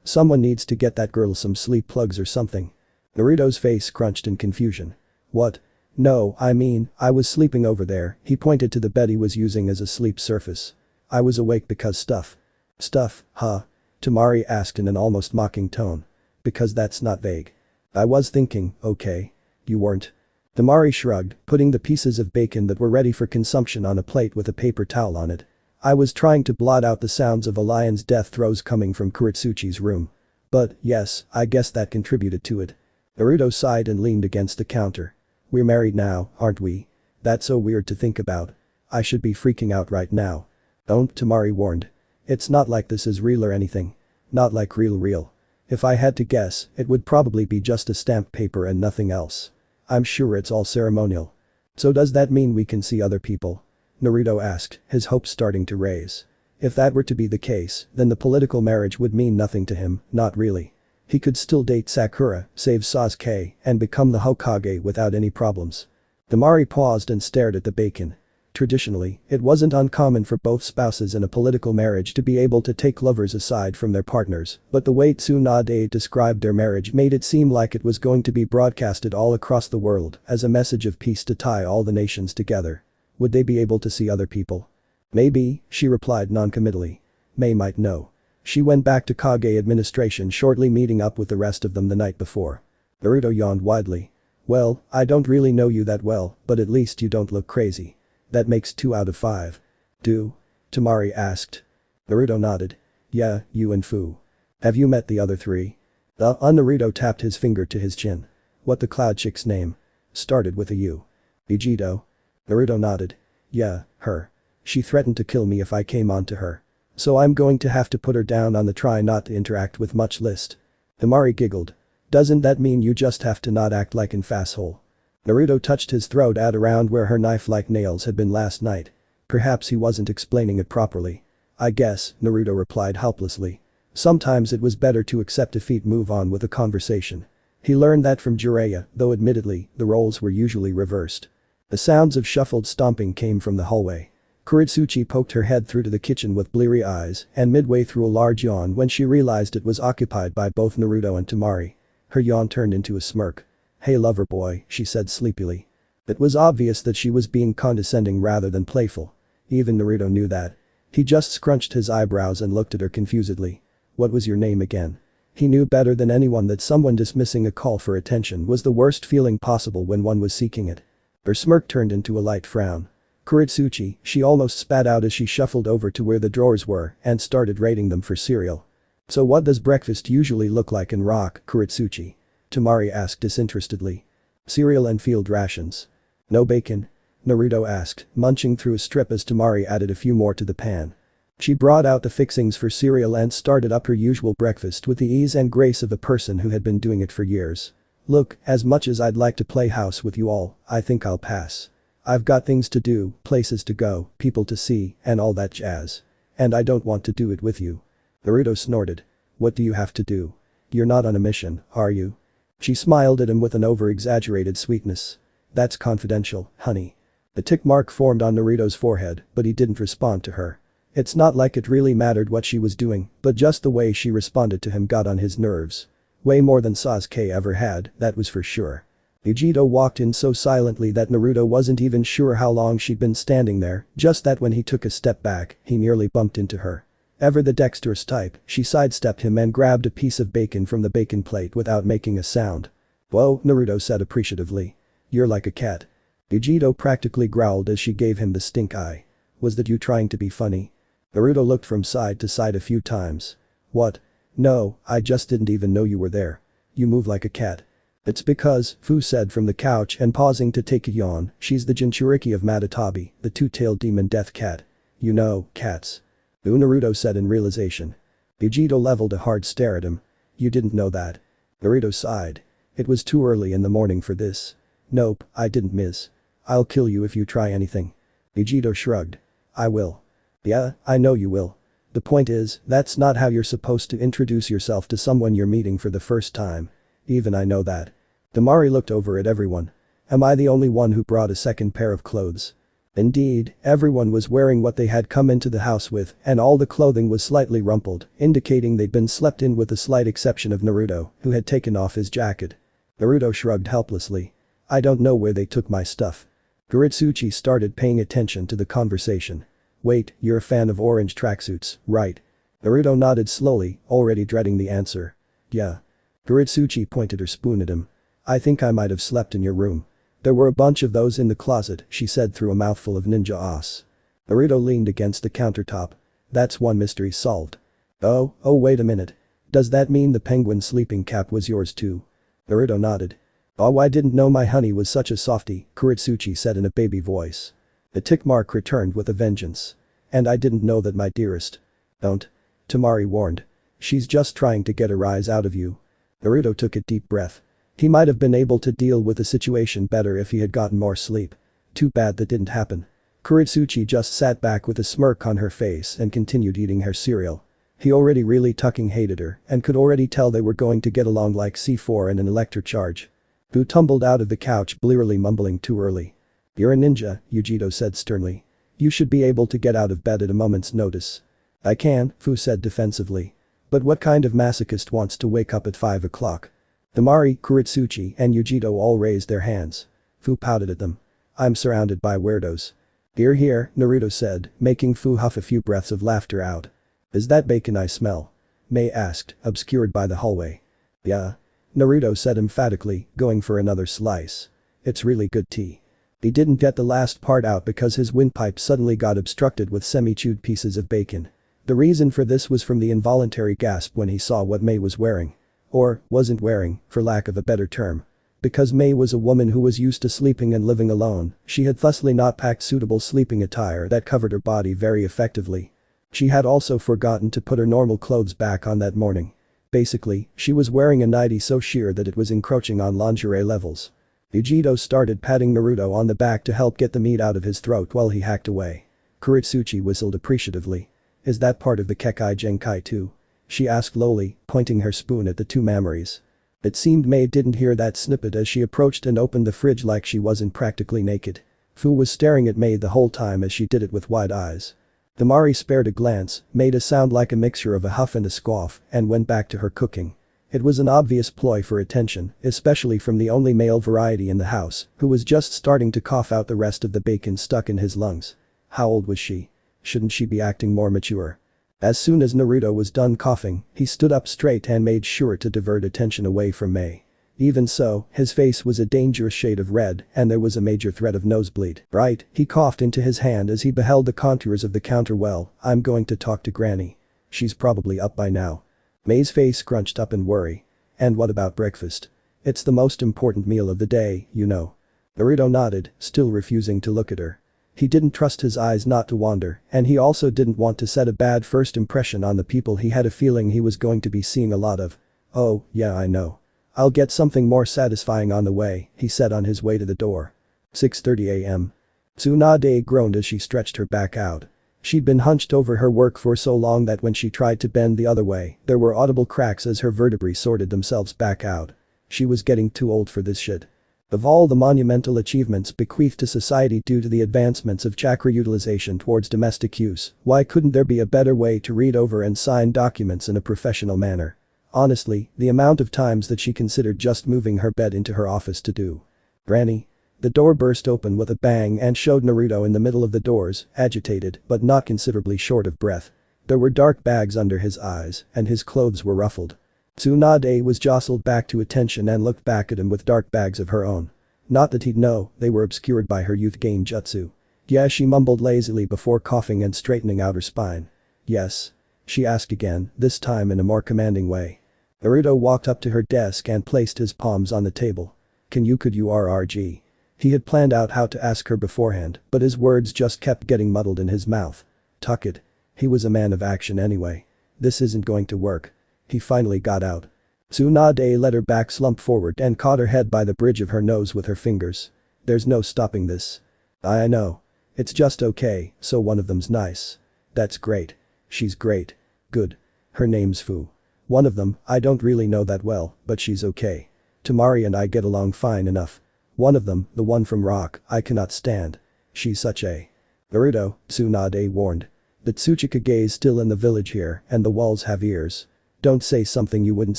Someone needs to get that girl some sleep plugs or something." Naruto's face crunched in confusion. "What? No, I mean, I was sleeping over there," he pointed to the bed he was using as a sleep surface. "I was awake because stuff." "Stuff, huh?" Temari asked in an almost mocking tone. "Because that's not vague." "I was thinking, okay. You weren't." Temari shrugged, putting the pieces of bacon that were ready for consumption on a plate with a paper towel on it. "I was trying to blot out the sounds of a lion's death throes coming from Kurotsuchi's room. But, yes, I guess that contributed to it." Naruto sighed and leaned against the counter. "We're married now, aren't we? That's so weird to think about. I should be freaking out right now." "Don't," Temari warned. "It's not like this is real or anything. Not like real. If I had to guess, it would probably be just a stamped paper and nothing else. I'm sure it's all ceremonial." "So does that mean we can see other people?" Naruto asked, his hopes starting to raise. If that were to be the case, then the political marriage would mean nothing to him, not really. He could still date Sakura, save Sasuke, and become the Hokage without any problems. Temari paused and stared at the bacon. Traditionally, it wasn't uncommon for both spouses in a political marriage to be able to take lovers aside from their partners, but the way Tsunade described their marriage made it seem like it was going to be broadcasted all across the world as a message of peace to tie all the nations together. Would they be able to see other people? "Maybe," she replied noncommittally. "May might know." She went back to Kage administration shortly, meeting up with the rest of them the night before. Naruto yawned widely. "Well, I don't really know you that well, but at least you don't look crazy. That makes 2 out of 5. "Do?" Temari asked. Naruto nodded. "Yeah, you and Fu. Have you met the other 3? Naruto tapped his finger to his chin. "What the cloud chick's name?" "Started with a U." "Yugito?" Naruto nodded. "Yeah, her. She threatened to kill me if I came on to her. So I'm going to have to put her down on the try not to interact with much list." Temari giggled. "Doesn't that mean you just have to not act like an fasshole?" Naruto touched his throat at around where her knife-like nails had been last night. Perhaps he wasn't explaining it properly. "I guess," Naruto replied helplessly. Sometimes it was better to accept defeat, move on with a conversation. He learned that from Jiraiya, though admittedly, the roles were usually reversed. The sounds of shuffled stomping came from the hallway. Kurotsuchi poked her head through to the kitchen with bleary eyes and midway through a large yawn when she realized it was occupied by both Naruto and Temari. Her yawn turned into a smirk. "Hey lover boy," she said sleepily. It was obvious that she was being condescending rather than playful. Even Naruto knew that. He just scrunched his eyebrows and looked at her confusedly. "What was your name again?" He knew better than anyone that someone dismissing a call for attention was the worst feeling possible when one was seeking it. Her smirk turned into a light frown. "Kurotsuchi," she almost spat out as she shuffled over to where the drawers were and started raiding them for cereal. "So what does breakfast usually look like in Rock, Kurotsuchi?" Temari asked disinterestedly. "Cereal and field rations." "No bacon?" Naruto asked, munching through a strip as Temari added a few more to the pan. She brought out the fixings for cereal and started up her usual breakfast with the ease and grace of a person who had been doing it for years. "Look, as much as I'd like to play house with you all, I think I'll pass. I've got things to do, places to go, people to see, and all that jazz. And I don't want to do it with you." Naruto snorted. "What do you have to do? You're not on a mission, are you?" She smiled at him with an over-exaggerated sweetness. "That's confidential, honey." A tick mark formed on Naruto's forehead, but he didn't respond to her. It's not like it really mattered what she was doing, but just the way she responded to him got on his nerves. Way more than Sasuke ever had, that was for sure. Yugito walked in so silently that Naruto wasn't even sure how long she'd been standing there, just that when he took a step back, he nearly bumped into her. Ever the dexterous type, she sidestepped him and grabbed a piece of bacon from the bacon plate without making a sound. "Whoa," Naruto said appreciatively. "You're like a cat." Yugito practically growled as she gave him the stink eye. "Was that you trying to be funny?" Naruto looked from side to side a few times. "What? No, I just didn't even know you were there. You move like a cat." "It's because," Fu said from the couch and pausing to take a yawn, "she's the Jinchuriki of Matatabi, the two-tailed demon death cat. You know, cats." Naruto said in realization. Yugito leveled a hard stare at him. "You didn't know that?" Naruto sighed. "It was too early in the morning for this." "Nope, I didn't miss. I'll kill you if you try anything." Yugito shrugged. "I will." "Yeah, I know you will. The point is, that's not how you're supposed to introduce yourself to someone you're meeting for the first time. Even I know that." Temari looked over at everyone. "Am I the only one who brought a second pair of clothes?" Indeed, everyone was wearing what they had come into the house with, and all the clothing was slightly rumpled, indicating they'd been slept in with the slight exception of Naruto, who had taken off his jacket. Naruto shrugged helplessly. "I don't know where they took my stuff." Kurotsuchi started paying attention to the conversation. "Wait, you're a fan of orange tracksuits, right?" Naruto nodded slowly, already dreading the answer. "Yeah." Kurotsuchi pointed her spoon at him. "I think I might have slept in your room. There were a bunch of those in the closet," she said through a mouthful of ninja os. Naruto leaned against the countertop. "That's one mystery solved." Oh, wait a minute. Does that mean the penguin sleeping cap was yours too?" Naruto nodded. "Oh, I didn't know my honey was such a softie," Kurotsuchi said in a baby voice. The tick mark returned with a vengeance. "And I didn't know that, my dearest." "Don't." Temari warned. "She's just trying to get a rise out of you." Naruto took a deep breath. He might have been able to deal with the situation better if he had gotten more sleep. Too bad that didn't happen. Kurotsuchi just sat back with a smirk on her face and continued eating her cereal. He already really fucking hated her and could already tell they were going to get along like C4 and an electric charge. Fu tumbled out of the couch blearily mumbling too early. "You're a ninja," Yugito said sternly. "You should be able to get out of bed at a moment's notice." "I can," Fu said defensively. "But what kind of masochist wants to wake up at 5 o'clock? Temari, Kurotsuchi and Yugito all raised their hands. Fu pouted at them. "I'm surrounded by weirdos." "Hear here," Naruto said, making Fu huff a few breaths of laughter out. "Is that bacon I smell?" Mei asked, obscured by the hallway. "Yeah." Naruto said emphatically, going for another slice. "It's really good tea." He didn't get the last part out because his windpipe suddenly got obstructed with semi-chewed pieces of bacon. The reason for this was from the involuntary gasp when he saw what Mei was wearing. Or, wasn't wearing, for lack of a better term. Because Mei was a woman who was used to sleeping and living alone, she had thusly not packed suitable sleeping attire that covered her body very effectively. She had also forgotten to put her normal clothes back on that morning. Basically, she was wearing a nightie so sheer that it was encroaching on lingerie levels. Yugito started patting Naruto on the back to help get the meat out of his throat while he hacked away. Kurotsuchi whistled appreciatively. "Is that part of the Kekai Genkai too?" she asked lowly, pointing her spoon at the two memories. It seemed Mei didn't hear that snippet as she approached and opened the fridge like she wasn't practically naked. Fu was staring at Mei the whole time as she did it with wide eyes. Temari spared a glance, made a sound like a mixture of a huff and a scoff, and went back to her cooking. It was an obvious ploy for attention, especially from the only male variety in the house, who was just starting to cough out the rest of the bacon stuck in his lungs. How old was she? Shouldn't she be acting more mature? As soon as Naruto was done coughing, he stood up straight and made sure to divert attention away from Mei. Even so, his face was a dangerous shade of red and there was a major threat of nosebleed. "Right," he coughed into his hand as he beheld the contours of the counter. "Well, I'm going to talk to Granny. She's probably up by now." Mei's face scrunched up in worry. "And what about breakfast? It's the most important meal of the day, you know." Naruto nodded, still refusing to look at her. He didn't trust his eyes not to wander, and he also didn't want to set a bad first impression on the people he had a feeling he was going to be seeing a lot of. "Oh, yeah, I know. I'll get something more satisfying on the way," he said on his way to the door. 6:30 a.m. Tsunade groaned as she stretched her back out. She'd been hunched over her work for so long that when she tried to bend the other way, there were audible cracks as her vertebrae sorted themselves back out. She was getting too old for this shit. Of all the monumental achievements bequeathed to society due to the advancements of chakra utilization towards domestic use, why couldn't there be a better way to read over and sign documents in a professional manner? Honestly, the amount of times that she considered just moving her bed into her office to do. Granny. The door burst open with a bang and showed Naruto in the middle of the doors, agitated but not considerably short of breath. There were dark bags under his eyes, and his clothes were ruffled. Tsunade was jostled back to attention and looked back at him with dark bags of her own. Not that he'd know, they were obscured by her youth gain jutsu. Yeah, she mumbled lazily before coughing and straightening out her spine. Yes? She asked again, this time in a more commanding way. Naruto walked up to her desk and placed his palms on the table. Could you RRG? He had planned out how to ask her beforehand, but his words just kept getting muddled in his mouth. Tuck it. He was a man of action anyway. This isn't going to work. He finally got out. Tsunade let her back slump forward and caught her head by the bridge of her nose with her fingers. There's no stopping this. I know. It's just okay, so one of them's nice. That's great. She's great. Good. Her name's Fu. One of them, I don't really know that well, but she's okay. Temari and I get along fine enough. One of them, the one from Rock, I cannot stand. She's such a… Naruto, Tsunade warned. The Tsuchikage's still in the village here and the walls have ears. Don't say something you wouldn't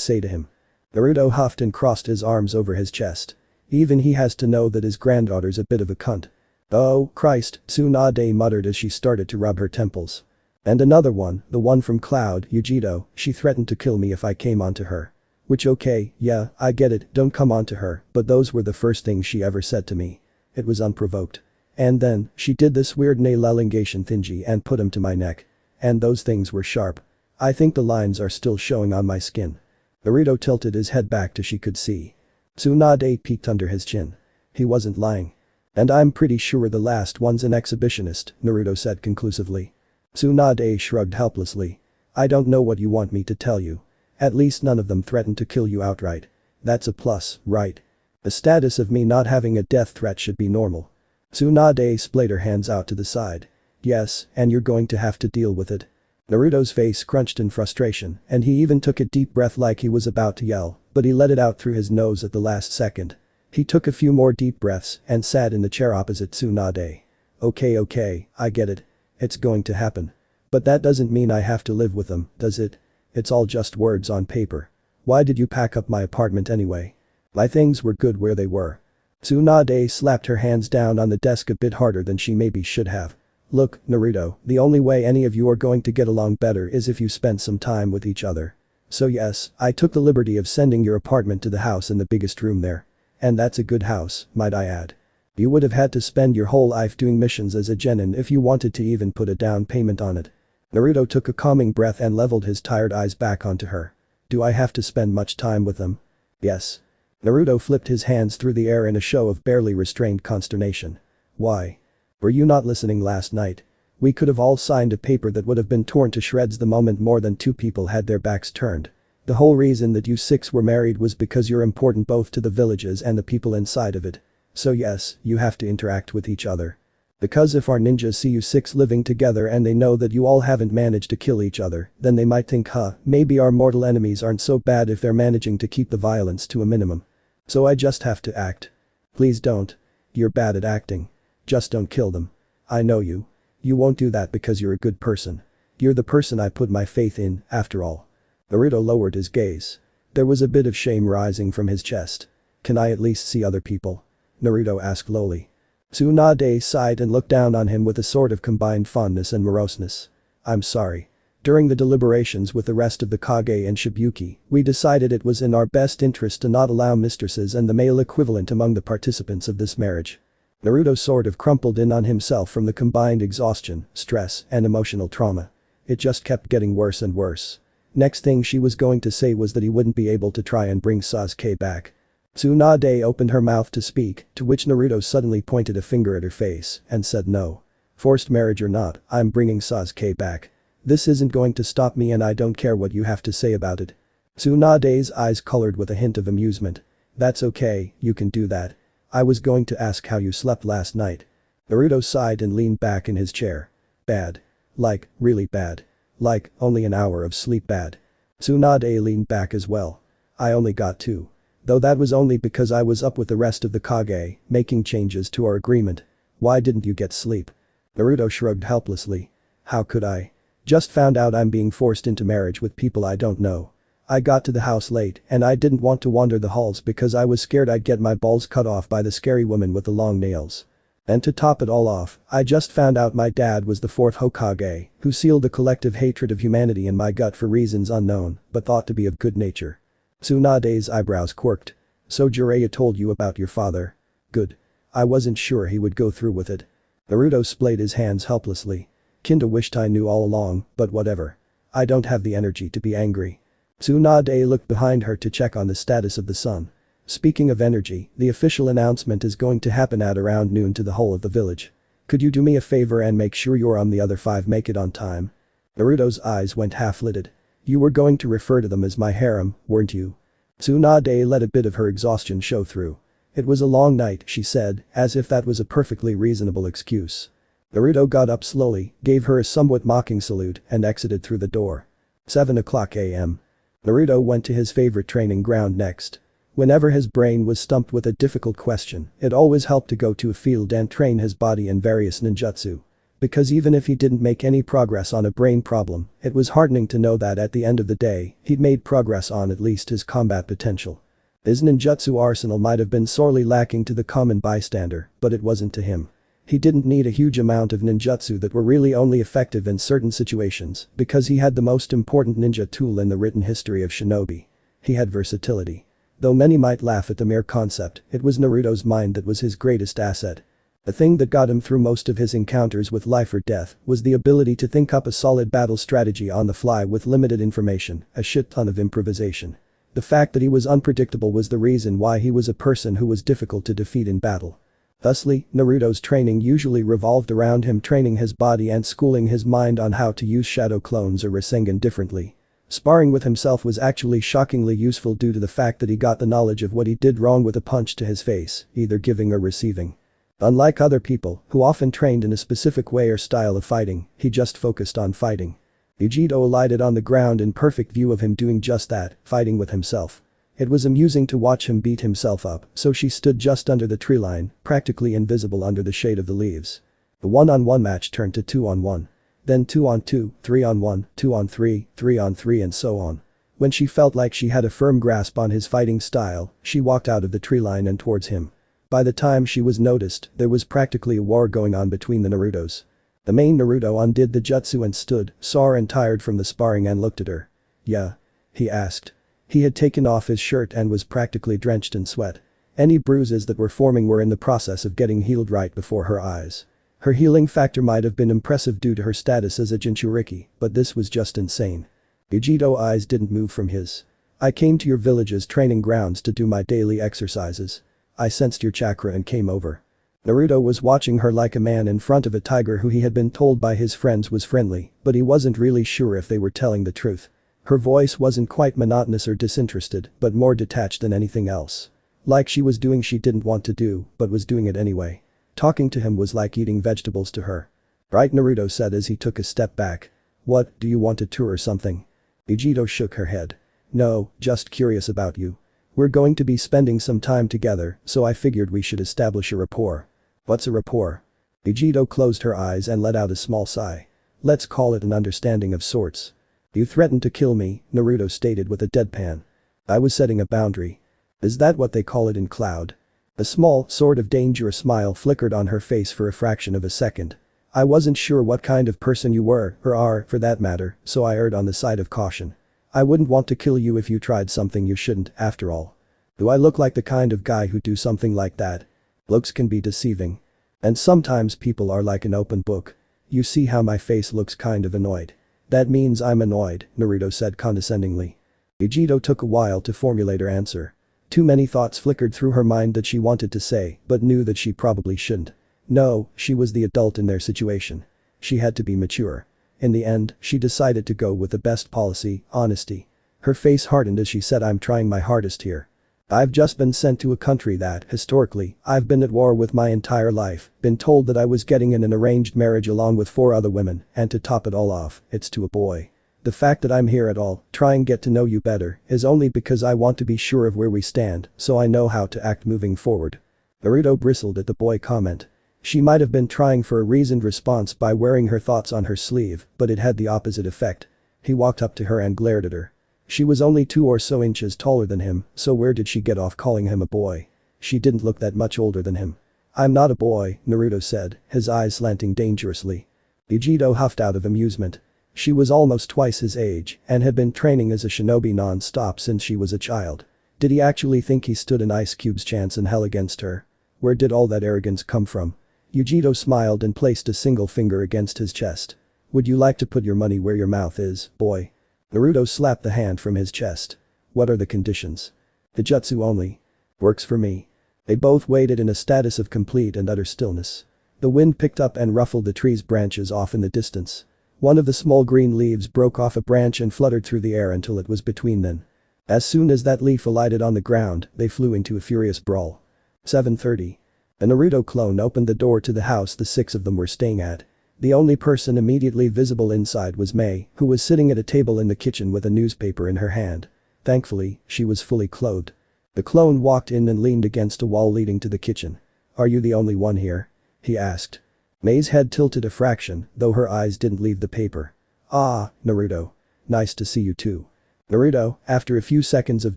say to him. Naruto huffed and crossed his arms over his chest. Even he has to know that his granddaughter's a bit of a cunt. Oh, Christ, Tsunade muttered as she started to rub her temples. And another one, the one from Cloud, Yugito, she threatened to kill me if I came onto her. Which okay, yeah, I get it, don't come onto her, but those were the first things she ever said to me. It was unprovoked. And then, she did this weird nail elongation thingy and put him to my neck. And those things were sharp. I think the lines are still showing on my skin. Naruto tilted his head back till she could see. Tsunade peeked under his chin. He wasn't lying. And I'm pretty sure the last one's an exhibitionist, Naruto said conclusively. Tsunade shrugged helplessly. I don't know what you want me to tell you. At least none of them threatened to kill you outright. That's a plus, right? The status of me not having a death threat should be normal. Tsunade splayed her hands out to the side. Yes, and you're going to have to deal with it. Naruto's face crunched in frustration, and he even took a deep breath like he was about to yell, but he let it out through his nose at the last second. He took a few more deep breaths and sat in the chair opposite Tsunade. Okay, I get it. It's going to happen. But that doesn't mean I have to live with them, does it? It's all just words on paper. Why did you pack up my apartment anyway? My things were good where they were. Tsunade slapped her hands down on the desk a bit harder than she maybe should have. Look, Naruto, the only way any of you are going to get along better is if you spend some time with each other. So yes, I took the liberty of sending your apartment to the house in the biggest room there. And that's a good house, might I add. You would have had to spend your whole life doing missions as a genin if you wanted to even put a down payment on it. Naruto took a calming breath and leveled his tired eyes back onto her. Do I have to spend much time with them? Yes. Naruto flipped his hands through the air in a show of barely restrained consternation. Why? Were you not listening last night? We could have all signed a paper that would have been torn to shreds the moment more than two people had their backs turned. The whole reason that you six were married was because you're important both to the villages and the people inside of it. So yes, you have to interact with each other. Because if our ninjas see you six living together and they know that you all haven't managed to kill each other, then they might think maybe our mortal enemies aren't so bad if they're managing to keep the violence to a minimum. So I just have to act. Please don't. You're bad at acting. Just don't kill them. I know you. You won't do that because you're a good person. You're the person I put my faith in, after all. Naruto lowered his gaze. There was a bit of shame rising from his chest. Can I at least see other people? Naruto asked lowly. Tsunade sighed and looked down on him with a sort of combined fondness and moroseness. I'm sorry. During the deliberations with the rest of the Kage and Shibuki, we decided it was in our best interest to not allow mistresses and the male equivalent among the participants of this marriage. Naruto sort of crumpled in on himself from the combined exhaustion, stress, and emotional trauma. It just kept getting worse and worse. Next thing she was going to say was that he wouldn't be able to try and bring Sasuke back. Tsunade opened her mouth to speak, to which Naruto suddenly pointed a finger at her face and said no. Forced marriage or not, I'm bringing Sasuke back. This isn't going to stop me and I don't care what you have to say about it. Tsunade's eyes colored with a hint of amusement. That's okay, you can do that. I was going to ask how you slept last night. Naruto sighed and leaned back in his chair. Bad. Like, really bad. Like, only an hour of sleep bad. Tsunade leaned back as well. I only got 2. Though that was only because I was up with the rest of the Kage, making changes to our agreement. Why didn't you get sleep? Naruto shrugged helplessly. How could I? Just found out I'm being forced into marriage with people I don't know. I got to the house late and I didn't want to wander the halls because I was scared I'd get my balls cut off by the scary woman with the long nails. And to top it all off, I just found out my dad was the fourth Hokage, who sealed the collective hatred of humanity in my gut for reasons unknown, but thought to be of good nature. Tsunade's eyebrows quirked. So Jiraiya told you about your father? Good. I wasn't sure he would go through with it. Naruto splayed his hands helplessly. Kinda wished I knew all along, but whatever. I don't have the energy to be angry. Tsunade looked behind her to check on the status of the sun. Speaking of energy, the official announcement is going to happen at around noon to the whole of the village. Could you do me a favor and make sure you're on the other 5 make it on time? Naruto's eyes went half-lidded. You were going to refer to them as my harem, weren't you? Tsunade let a bit of her exhaustion show through. It was a long night, she said, as if that was a perfectly reasonable excuse. Naruto got up slowly, gave her a somewhat mocking salute, and exited through the door. 7 o'clock a.m. Naruto went to his favorite training ground next. Whenever his brain was stumped with a difficult question, it always helped to go to a field and train his body in various ninjutsu. Because even if he didn't make any progress on a brain problem, it was heartening to know that at the end of the day, he'd made progress on at least his combat potential. His ninjutsu arsenal might have been sorely lacking to the common bystander, but it wasn't to him. He didn't need a huge amount of ninjutsu that were really only effective in certain situations, because he had the most important ninja tool in the written history of shinobi. He had versatility. Though many might laugh at the mere concept, it was Naruto's mind that was his greatest asset. The thing that got him through most of his encounters with life or death was the ability to think up a solid battle strategy on the fly with limited information, a shit ton of improvisation. The fact that he was unpredictable was the reason why he was a person who was difficult to defeat in battle. Thusly, Naruto's training usually revolved around him training his body and schooling his mind on how to use shadow clones or Rasengan differently. Sparring with himself was actually shockingly useful due to the fact that he got the knowledge of what he did wrong with a punch to his face, either giving or receiving. Unlike other people, who often trained in a specific way or style of fighting, he just focused on fighting. Yugito alighted on the ground in perfect view of him doing just that, fighting with himself. It was amusing to watch him beat himself up, so she stood just under the tree line, practically invisible under the shade of the leaves. The 1-on-1 match turned to 2-on-1. Then 2-on-2, 3-on-1, 2-on-3, 3-on-3 and so on. When she felt like she had a firm grasp on his fighting style, she walked out of the tree line and towards him. By the time she was noticed, there was practically a war going on between the Narutos. The main Naruto undid the jutsu and stood, sore and tired from the sparring and looked at her. Yeah? He asked. He had taken off his shirt and was practically drenched in sweat. Any bruises that were forming were in the process of getting healed right before her eyes. Her healing factor might have been impressive due to her status as a Jinchuriki, but this was just insane. Yugito's eyes didn't move from his. I came to your village's training grounds to do my daily exercises. I sensed your chakra and came over. Naruto was watching her like a man in front of a tiger who he had been told by his friends was friendly, but he wasn't really sure if they were telling the truth. Her voice wasn't quite monotonous or disinterested, but more detached than anything else. Like she was doing she didn't want to do, but was doing it anyway. Talking to him was like eating vegetables to her. Right, Naruto said as he took a step back. What, do you want a tour or something? Yugito shook her head. No, just curious about you. We're going to be spending some time together, so I figured we should establish a rapport. What's a rapport? Yugito closed her eyes and let out a small sigh. Let's call it an understanding of sorts. You threatened to kill me, Naruto stated with a deadpan. I was setting a boundary. Is that what they call it in Cloud? A small, sort of dangerous smile flickered on her face for a fraction of a second. I wasn't sure what kind of person you were, or are, for that matter, so I erred on the side of caution. I wouldn't want to kill you if you tried something you shouldn't, after all. Do I look like the kind of guy who'd do something like that? Looks can be deceiving. And sometimes people are like an open book. You see how my face looks kind of annoyed. That means I'm annoyed, Naruto said condescendingly. Yugito took a while to formulate her answer. Too many thoughts flickered through her mind that she wanted to say, but knew that she probably shouldn't. No, she was the adult in their situation. She had to be mature. In the end, she decided to go with the best policy, honesty. Her face hardened as she said, I'm trying my hardest here. I've just been sent to a country that, historically, I've been at war with my entire life, been told that I was getting in an arranged marriage along with 4 other women, and to top it all off, it's to a boy. The fact that I'm here at all, trying get to know you better, is only because I want to be sure of where we stand, so I know how to act moving forward. Naruto bristled at the boy comment. She might have been trying for a reasoned response by wearing her thoughts on her sleeve, but it had the opposite effect. He walked up to her and glared at her. She was only 2 or so inches taller than him, so where did she get off calling him a boy? She didn't look that much older than him. I'm not a boy, Naruto said, his eyes slanting dangerously. Yugito huffed out of amusement. She was almost twice his age and had been training as a shinobi non-stop since she was a child. Did he actually think he stood an Ice Cube's chance in hell against her? Where did all that arrogance come from? Yugito smiled and placed a single finger against his chest. Would you like to put your money where your mouth is, boy? Naruto slapped the hand from his chest. What are the conditions? The jutsu only. Works for me. They both waited in a status of complete and utter stillness. The wind picked up and ruffled the tree's branches off in the distance. One of the small green leaves broke off a branch and fluttered through the air until it was between them. As soon as that leaf alighted on the ground, they flew into a furious brawl. 7:30. A Naruto clone opened the door to the house the 6 of them were staying at. The only person immediately visible inside was Mei, who was sitting at a table in the kitchen with a newspaper in her hand. Thankfully, she was fully clothed. The clone walked in and leaned against a wall leading to the kitchen. Are you the only one here? He asked. Mei's head tilted a fraction, though her eyes didn't leave the paper. Ah, Naruto. Nice to see you too. Naruto, after a few seconds of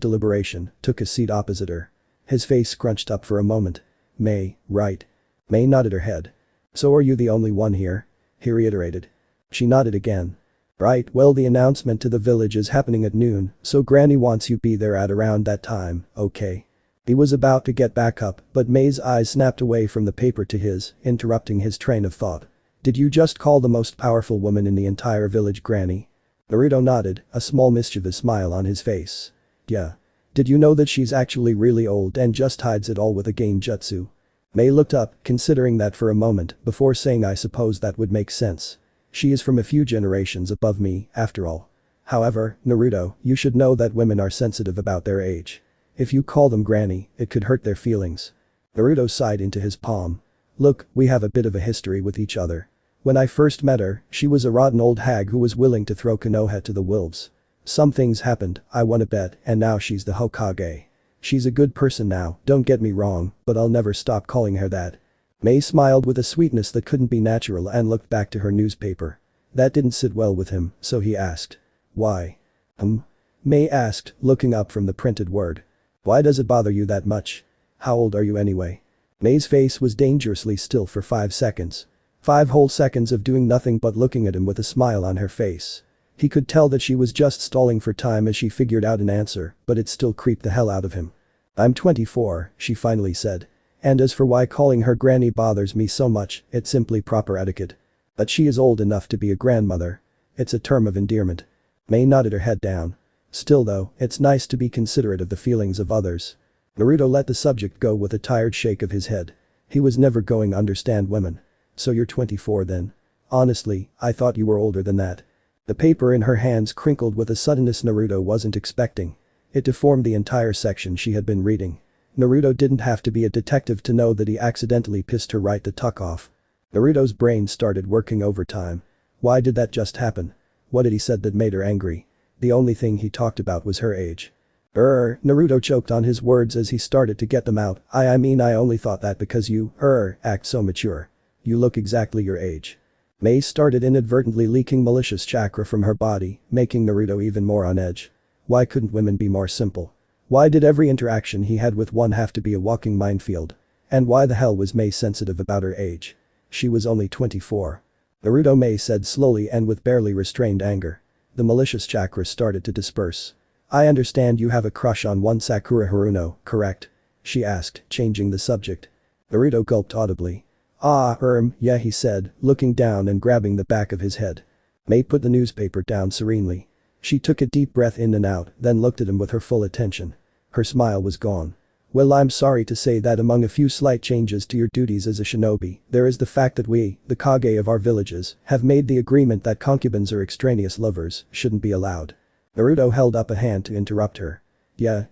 deliberation, took a seat opposite her. His face scrunched up for a moment. Mei, right. Mei nodded her head. So are you the only one here? He reiterated. She nodded again. Right, well the announcement to the village is happening at noon, so Granny wants you be there at around that time, okay? He was about to get back up, but Mei's eyes snapped away from the paper to his, interrupting his train of thought. Did you just call the most powerful woman in the entire village Granny? Naruto nodded, a small mischievous smile on his face. Yeah. Did you know that she's actually really old and just hides it all with a genjutsu? Mei looked up, considering that for a moment, before saying I suppose that would make sense. She is from a few generations above me, after all. However, Naruto, you should know that women are sensitive about their age. If you call them Granny, it could hurt their feelings. Naruto sighed into his palm. Look, we have a bit of a history with each other. When I first met her, she was a rotten old hag who was willing to throw Konoha to the wolves. Some things happened, I won a bet, and now she's the Hokage. She's a good person now, don't get me wrong, but I'll never stop calling her that. Mei smiled with a sweetness that couldn't be natural and looked back to her newspaper. That didn't sit well with him, so he asked. Why? Mei asked, looking up from the printed word. Why does it bother you that much? How old are you anyway? Mei's face was dangerously still for 5 seconds. 5 whole seconds of doing nothing but looking at him with a smile on her face. He could tell that she was just stalling for time as she figured out an answer, but it still creeped the hell out of him. I'm 24, she finally said. And as for why calling her Granny bothers me so much, it's simply proper etiquette. But she is old enough to be a grandmother. It's a term of endearment. Mei nodded her head down. Still though, it's nice to be considerate of the feelings of others. Naruto let the subject go with a tired shake of his head. He was never going to understand women. So you're 24 then? Honestly, I thought you were older than that. The paper in her hands crinkled with a suddenness Naruto wasn't expecting. It deformed the entire section she had been reading. Naruto didn't have to be a detective to know that he accidentally pissed her right the tuck off. Naruto's brain started working overtime. Why did that just happen? What had he said that made her angry? The only thing he talked about was her age. Naruto choked on his words as he started to get them out. I mean I only thought that because you, act so mature. You look exactly your age. Mei started inadvertently leaking malicious chakra from her body, making Naruto even more on edge. Why couldn't women be more simple? Why did every interaction he had with one have to be a walking minefield? And why the hell was Mei sensitive about her age? She was only 24. Naruto, Mei said slowly and with barely restrained anger. The malicious chakra started to disperse. I understand you have a crush on one Sakura Haruno, correct? She asked, changing the subject. Naruto gulped audibly. Yeah, he said, looking down and grabbing the back of his head. Mei put the newspaper down serenely. She took a deep breath in and out, then looked at him with her full attention. Her smile was gone. Well, I'm sorry to say that among a few slight changes to your duties as a shinobi, there is the fact that we, the Kage of our villages, have made the agreement that concubines or extraneous lovers shouldn't be allowed. Naruto held up a hand to interrupt her. Yeah,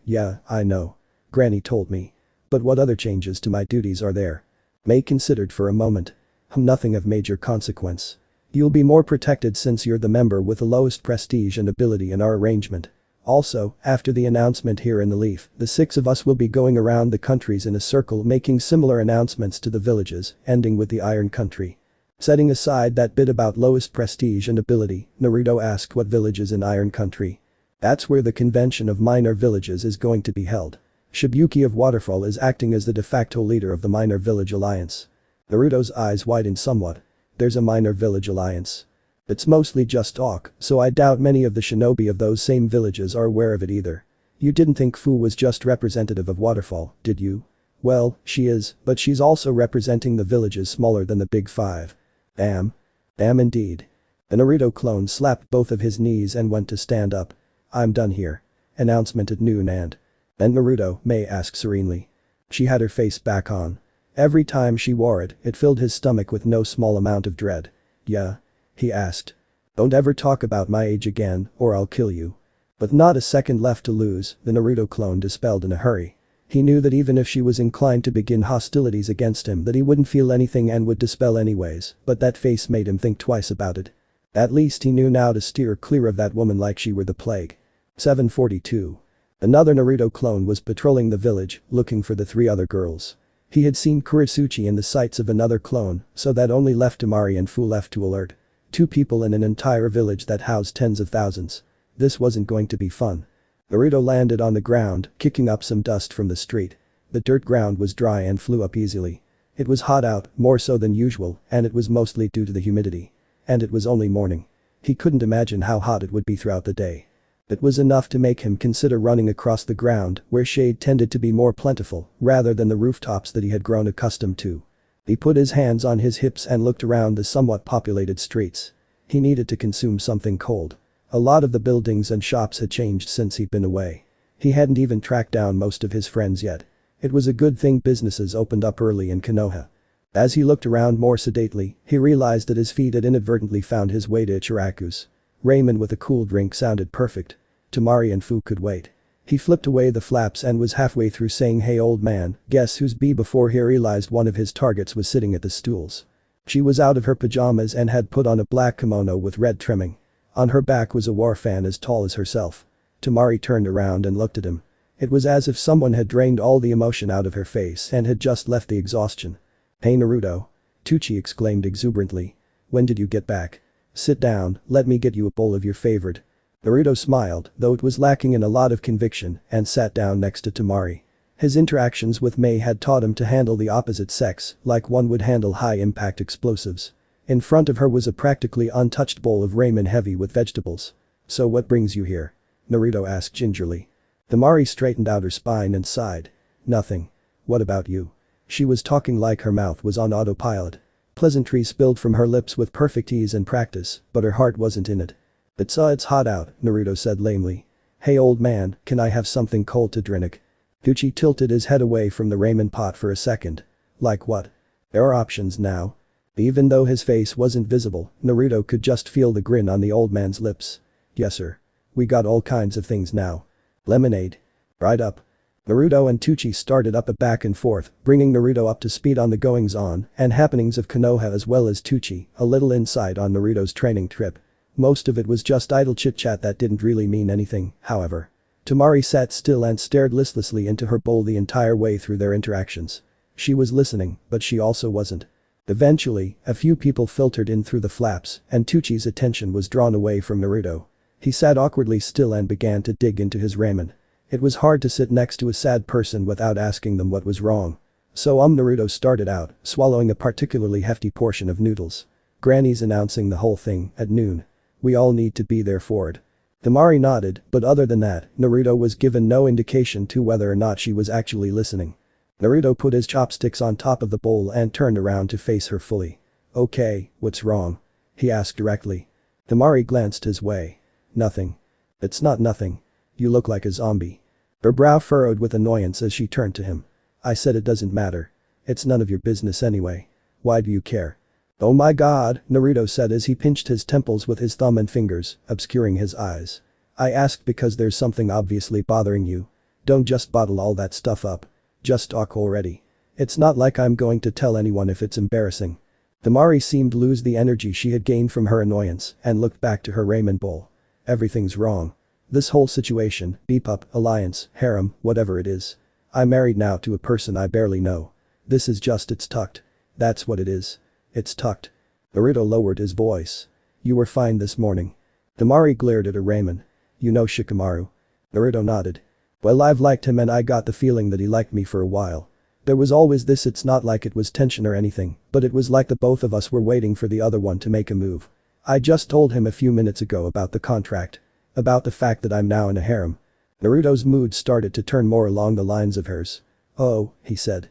I know. Granny told me. But what other changes to my duties are there? Mei considered for a moment. Nothing of major consequence. You'll be more protected since you're the member with the lowest prestige and ability in our arrangement. Also, after the announcement here in the Leaf, the 6 of us will be going around the countries in a circle making similar announcements to the villages, ending with the Iron Country. Setting aside that bit about lowest prestige and ability, Naruto asked what villages in Iron Country. That's where the convention of minor villages is going to be held. Shibuki of Waterfall is acting as the de facto leader of the Minor Village Alliance. Naruto's eyes widened somewhat. There's a Minor Village Alliance. It's mostly just talk, so I doubt many of the shinobi of those same villages are aware of it either. You didn't think Fu was just representative of Waterfall, did you? Well, she is, but she's also representing the villages smaller than the Big Five. Damn. Damn indeed. The Naruto clone slapped both of his knees and went to stand up. I'm done here. Announcement at noon and. Then Naruto, May asked serenely. She had her face back on. Every time she wore it, it filled his stomach with no small amount of dread. Yeah? He asked. Don't ever talk about my age again, or I'll kill you. But not a second left to lose, the Naruto clone dispelled in a hurry. He knew that even if she was inclined to begin hostilities against him that he wouldn't feel anything and would dispel anyways, but that face made him think twice about it. At least he knew now to steer clear of that woman like she were the plague. 742. Another Naruto clone was patrolling the village, looking for the 3 other girls. He had seen Kurotsuchi in the sights of another clone, so that only left Temari and Fu left to alert. 2 people in an entire village that housed tens of thousands. This wasn't going to be fun. Naruto landed on the ground, kicking up some dust from the street. The dirt ground was dry and flew up easily. It was hot out, more so than usual, and it was mostly due to the humidity. And it was only morning. He couldn't imagine how hot it would be throughout the day. It was enough to make him consider running across the ground, where shade tended to be more plentiful, rather than the rooftops that he had grown accustomed to. He put his hands on his hips and looked around the somewhat populated streets. He needed to consume something cold. A lot of the buildings and shops had changed since he'd been away. He hadn't even tracked down most of his friends yet. It was a good thing businesses opened up early in Konoha. As he looked around more sedately, he realized that his feet had inadvertently found his way to Ichiraku's. Ramen with a cool drink sounded perfect. Temari and Fu could wait. He flipped away the flaps and was halfway through saying, "Hey old man, guess who's B?" before he realized one of his targets was sitting at the stools. She was out of her pajamas and had put on a black kimono with red trimming. On her back was a war fan as tall as herself. Temari turned around and looked at him. It was as if someone had drained all the emotion out of her face and had just left the exhaustion. "Hey Naruto." Tucci exclaimed exuberantly. "When did you get back? Sit down, let me get you a bowl of your favorite." Naruto smiled, though it was lacking in a lot of conviction, and sat down next to Temari. His interactions with May had taught him to handle the opposite sex like one would handle high-impact explosives. In front of her was a practically untouched bowl of ramen heavy with vegetables. "So what brings you here?" Naruto asked gingerly. Temari straightened out her spine and sighed. "Nothing. What about you?" She was talking like her mouth was on autopilot. Pleasantries spilled from her lips with perfect ease and practice, but her heart wasn't in it. "It's hot out," Naruto said lamely. "Hey old man, can I have something cold to drink?" Tucci tilted his head away from the ramen pot for a second. "Like what?" "There are options now." Even though his face wasn't visible, Naruto could just feel the grin on the old man's lips. "Yes sir. We got all kinds of things now. Lemonade. Right up." Naruto and Tucci started up a back and forth, bringing Naruto up to speed on the goings-on and happenings of Konoha as well as Tucci, a little insight on Naruto's training trip. Most of it was just idle chit-chat that didn't really mean anything, however. Temari sat still and stared listlessly into her bowl the entire way through their interactions. She was listening, but she also wasn't. Eventually, a few people filtered in through the flaps, and Tucci's attention was drawn away from Naruto. He sat awkwardly still and began to dig into his ramen. It was hard to sit next to a sad person without asking them what was wrong. So Naruto started out, swallowing a particularly hefty portion of noodles. "Granny's announcing the whole thing at noon. We all need to be there for it." Temari nodded, but other than that, Naruto was given no indication to whether or not she was actually listening. Naruto put his chopsticks on top of the bowl and turned around to face her fully. "Okay, what's wrong?" he asked directly. Temari glanced his way. "Nothing." "It's not nothing. You look like a zombie." Her brow furrowed with annoyance as she turned to him. "I said it doesn't matter. It's none of your business anyway. Why do you care?" "Oh my god," Naruto said as he pinched his temples with his thumb and fingers, obscuring his eyes. "I asked because there's something obviously bothering you. Don't just bottle all that stuff up. Just talk already. It's not like I'm going to tell anyone if it's embarrassing." Temari seemed to lose the energy she had gained from her annoyance and looked back to her ramen bowl. Everything's wrong. This whole situation, beep up, alliance, harem, whatever it is. I'm married now to a person I barely know. This is just it's tucked. That's what it is. It's tucked. Naruto lowered his voice. You were fine this morning. Temari glared at her ramen. You know Shikamaru. Naruto nodded. Well, I've liked him and I got the feeling that he liked me for a while. There was always this, it's not like it was tension or anything, but it was like the both of us were waiting for the other one to make a move. I just told him a few minutes ago about the contract. About the fact that I'm now in a harem. Naruto's mood started to turn more along the lines of hers. Oh, he said.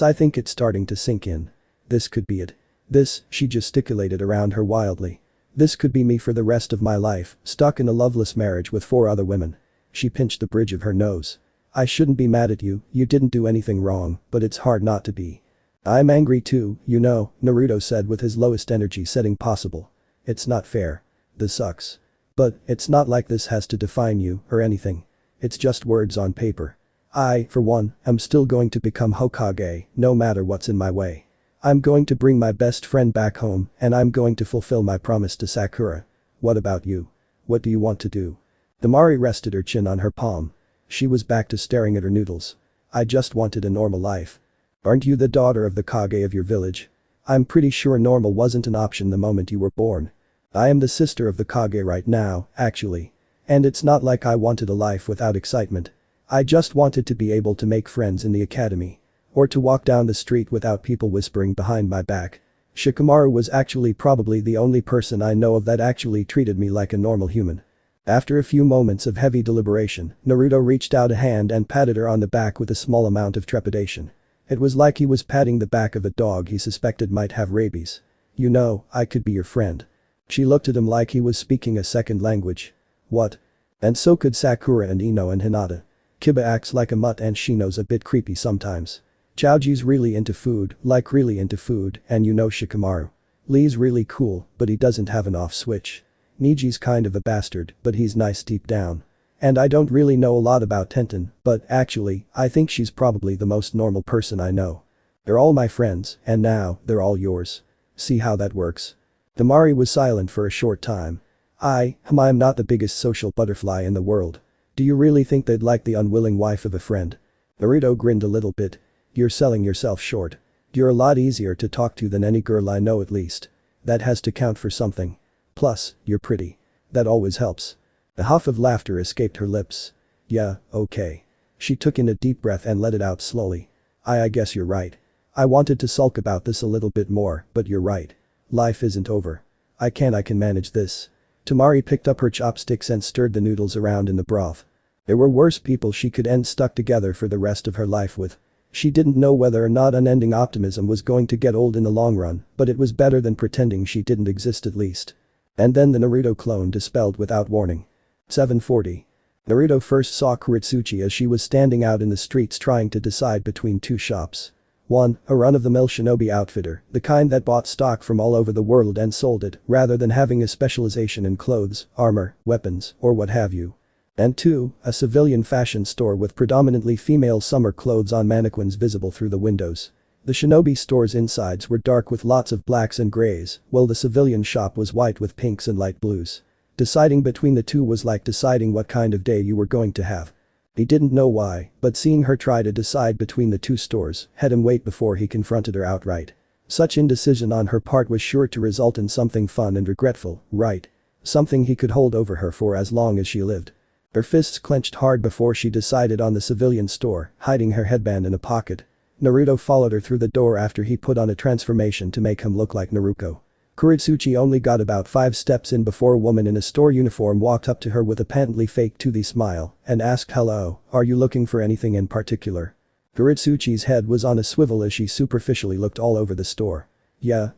I think it's starting to sink in. This could be it. This, she gesticulated around her wildly. This could be me for the rest of my life, stuck in a loveless marriage with 4 other women. She pinched the bridge of her nose. I shouldn't be mad at you, you didn't do anything wrong, but it's hard not to be. I'm angry too, you know, Naruto said with his lowest energy setting possible. It's not fair. This sucks. But, it's not like this has to define you, or anything. It's just words on paper. I, for one, am still going to become Hokage, no matter what's in my way. I'm going to bring my best friend back home, and I'm going to fulfill my promise to Sakura. What about you? What do you want to do? Temari rested her chin on her palm. She was back to staring at her noodles. I just wanted a normal life. Aren't you the daughter of the Kage of your village? I'm pretty sure normal wasn't an option the moment you were born. I am the sister of the Kage right now, actually. And it's not like I wanted a life without excitement. I just wanted to be able to make friends in the academy. Or to walk down the street without people whispering behind my back. Shikamaru was actually probably the only person I know of that actually treated me like a normal human. After a few moments of heavy deliberation, Naruto reached out a hand and patted her on the back with a small amount of trepidation. It was like he was patting the back of a dog he suspected might have rabies. You know, I could be your friend. She looked at him like he was speaking a second language. What? And so could Sakura and Ino and Hinata. Kiba acts like a mutt and Shino's a bit creepy sometimes. Chaoji's really into food, like really into food, and you know Shikamaru. Lee's really cool, but he doesn't have an off switch. Niji's kind of a bastard, but he's nice deep down. And I don't really know a lot about Tenten, but actually, I think she's probably the most normal person I know. They're all my friends, and now, they're all yours. See how that works? Temari was silent for a short time. I'm not the biggest social butterfly in the world. Do you really think they'd like the unwilling wife of a friend? Naruto grinned a little bit. You're selling yourself short. You're a lot easier to talk to than any girl I know at least. That has to count for something. Plus, you're pretty. That always helps. A huff of laughter escaped her lips. Yeah, okay. She took in a deep breath and let it out slowly. I guess you're right. I wanted to sulk about this a little bit more, but you're right. Life isn't over. I can manage this. Temari picked up her chopsticks and stirred the noodles around in the broth. There were worse people she could end stuck together for the rest of her life with. She didn't know whether or not unending optimism was going to get old in the long run, but it was better than pretending she didn't exist at least. And then the Naruto clone dispelled without warning. 7:40. Naruto first saw Kurotsuchi as she was standing out in the streets trying to decide between 2 shops. One, a run-of-the-mill shinobi outfitter, the kind that bought stock from all over the world and sold it, rather than having a specialization in clothes, armor, weapons, or what have you. And 2, a civilian fashion store with predominantly female summer clothes on mannequins visible through the windows. The shinobi store's insides were dark with lots of blacks and grays, while the civilian shop was white with pinks and light blues. Deciding between the two was like deciding what kind of day you were going to have. He didn't know why, but seeing her try to decide between the 2 stores had him wait before he confronted her outright. Such indecision on her part was sure to result in something fun and regretful, right? Something he could hold over her for as long as she lived. Her fists clenched hard before she decided on the civilian store, hiding her headband in a pocket. Naruto followed her through the door after he put on a transformation to make him look like Naruto. Kurotsuchi only got about 5 steps in before a woman in a store uniform walked up to her with a patently fake toothy smile and asked, "Hello, are you looking for anything in particular?" Kurotsuchi's head was on a swivel as she superficially looked all over the store. Yeah,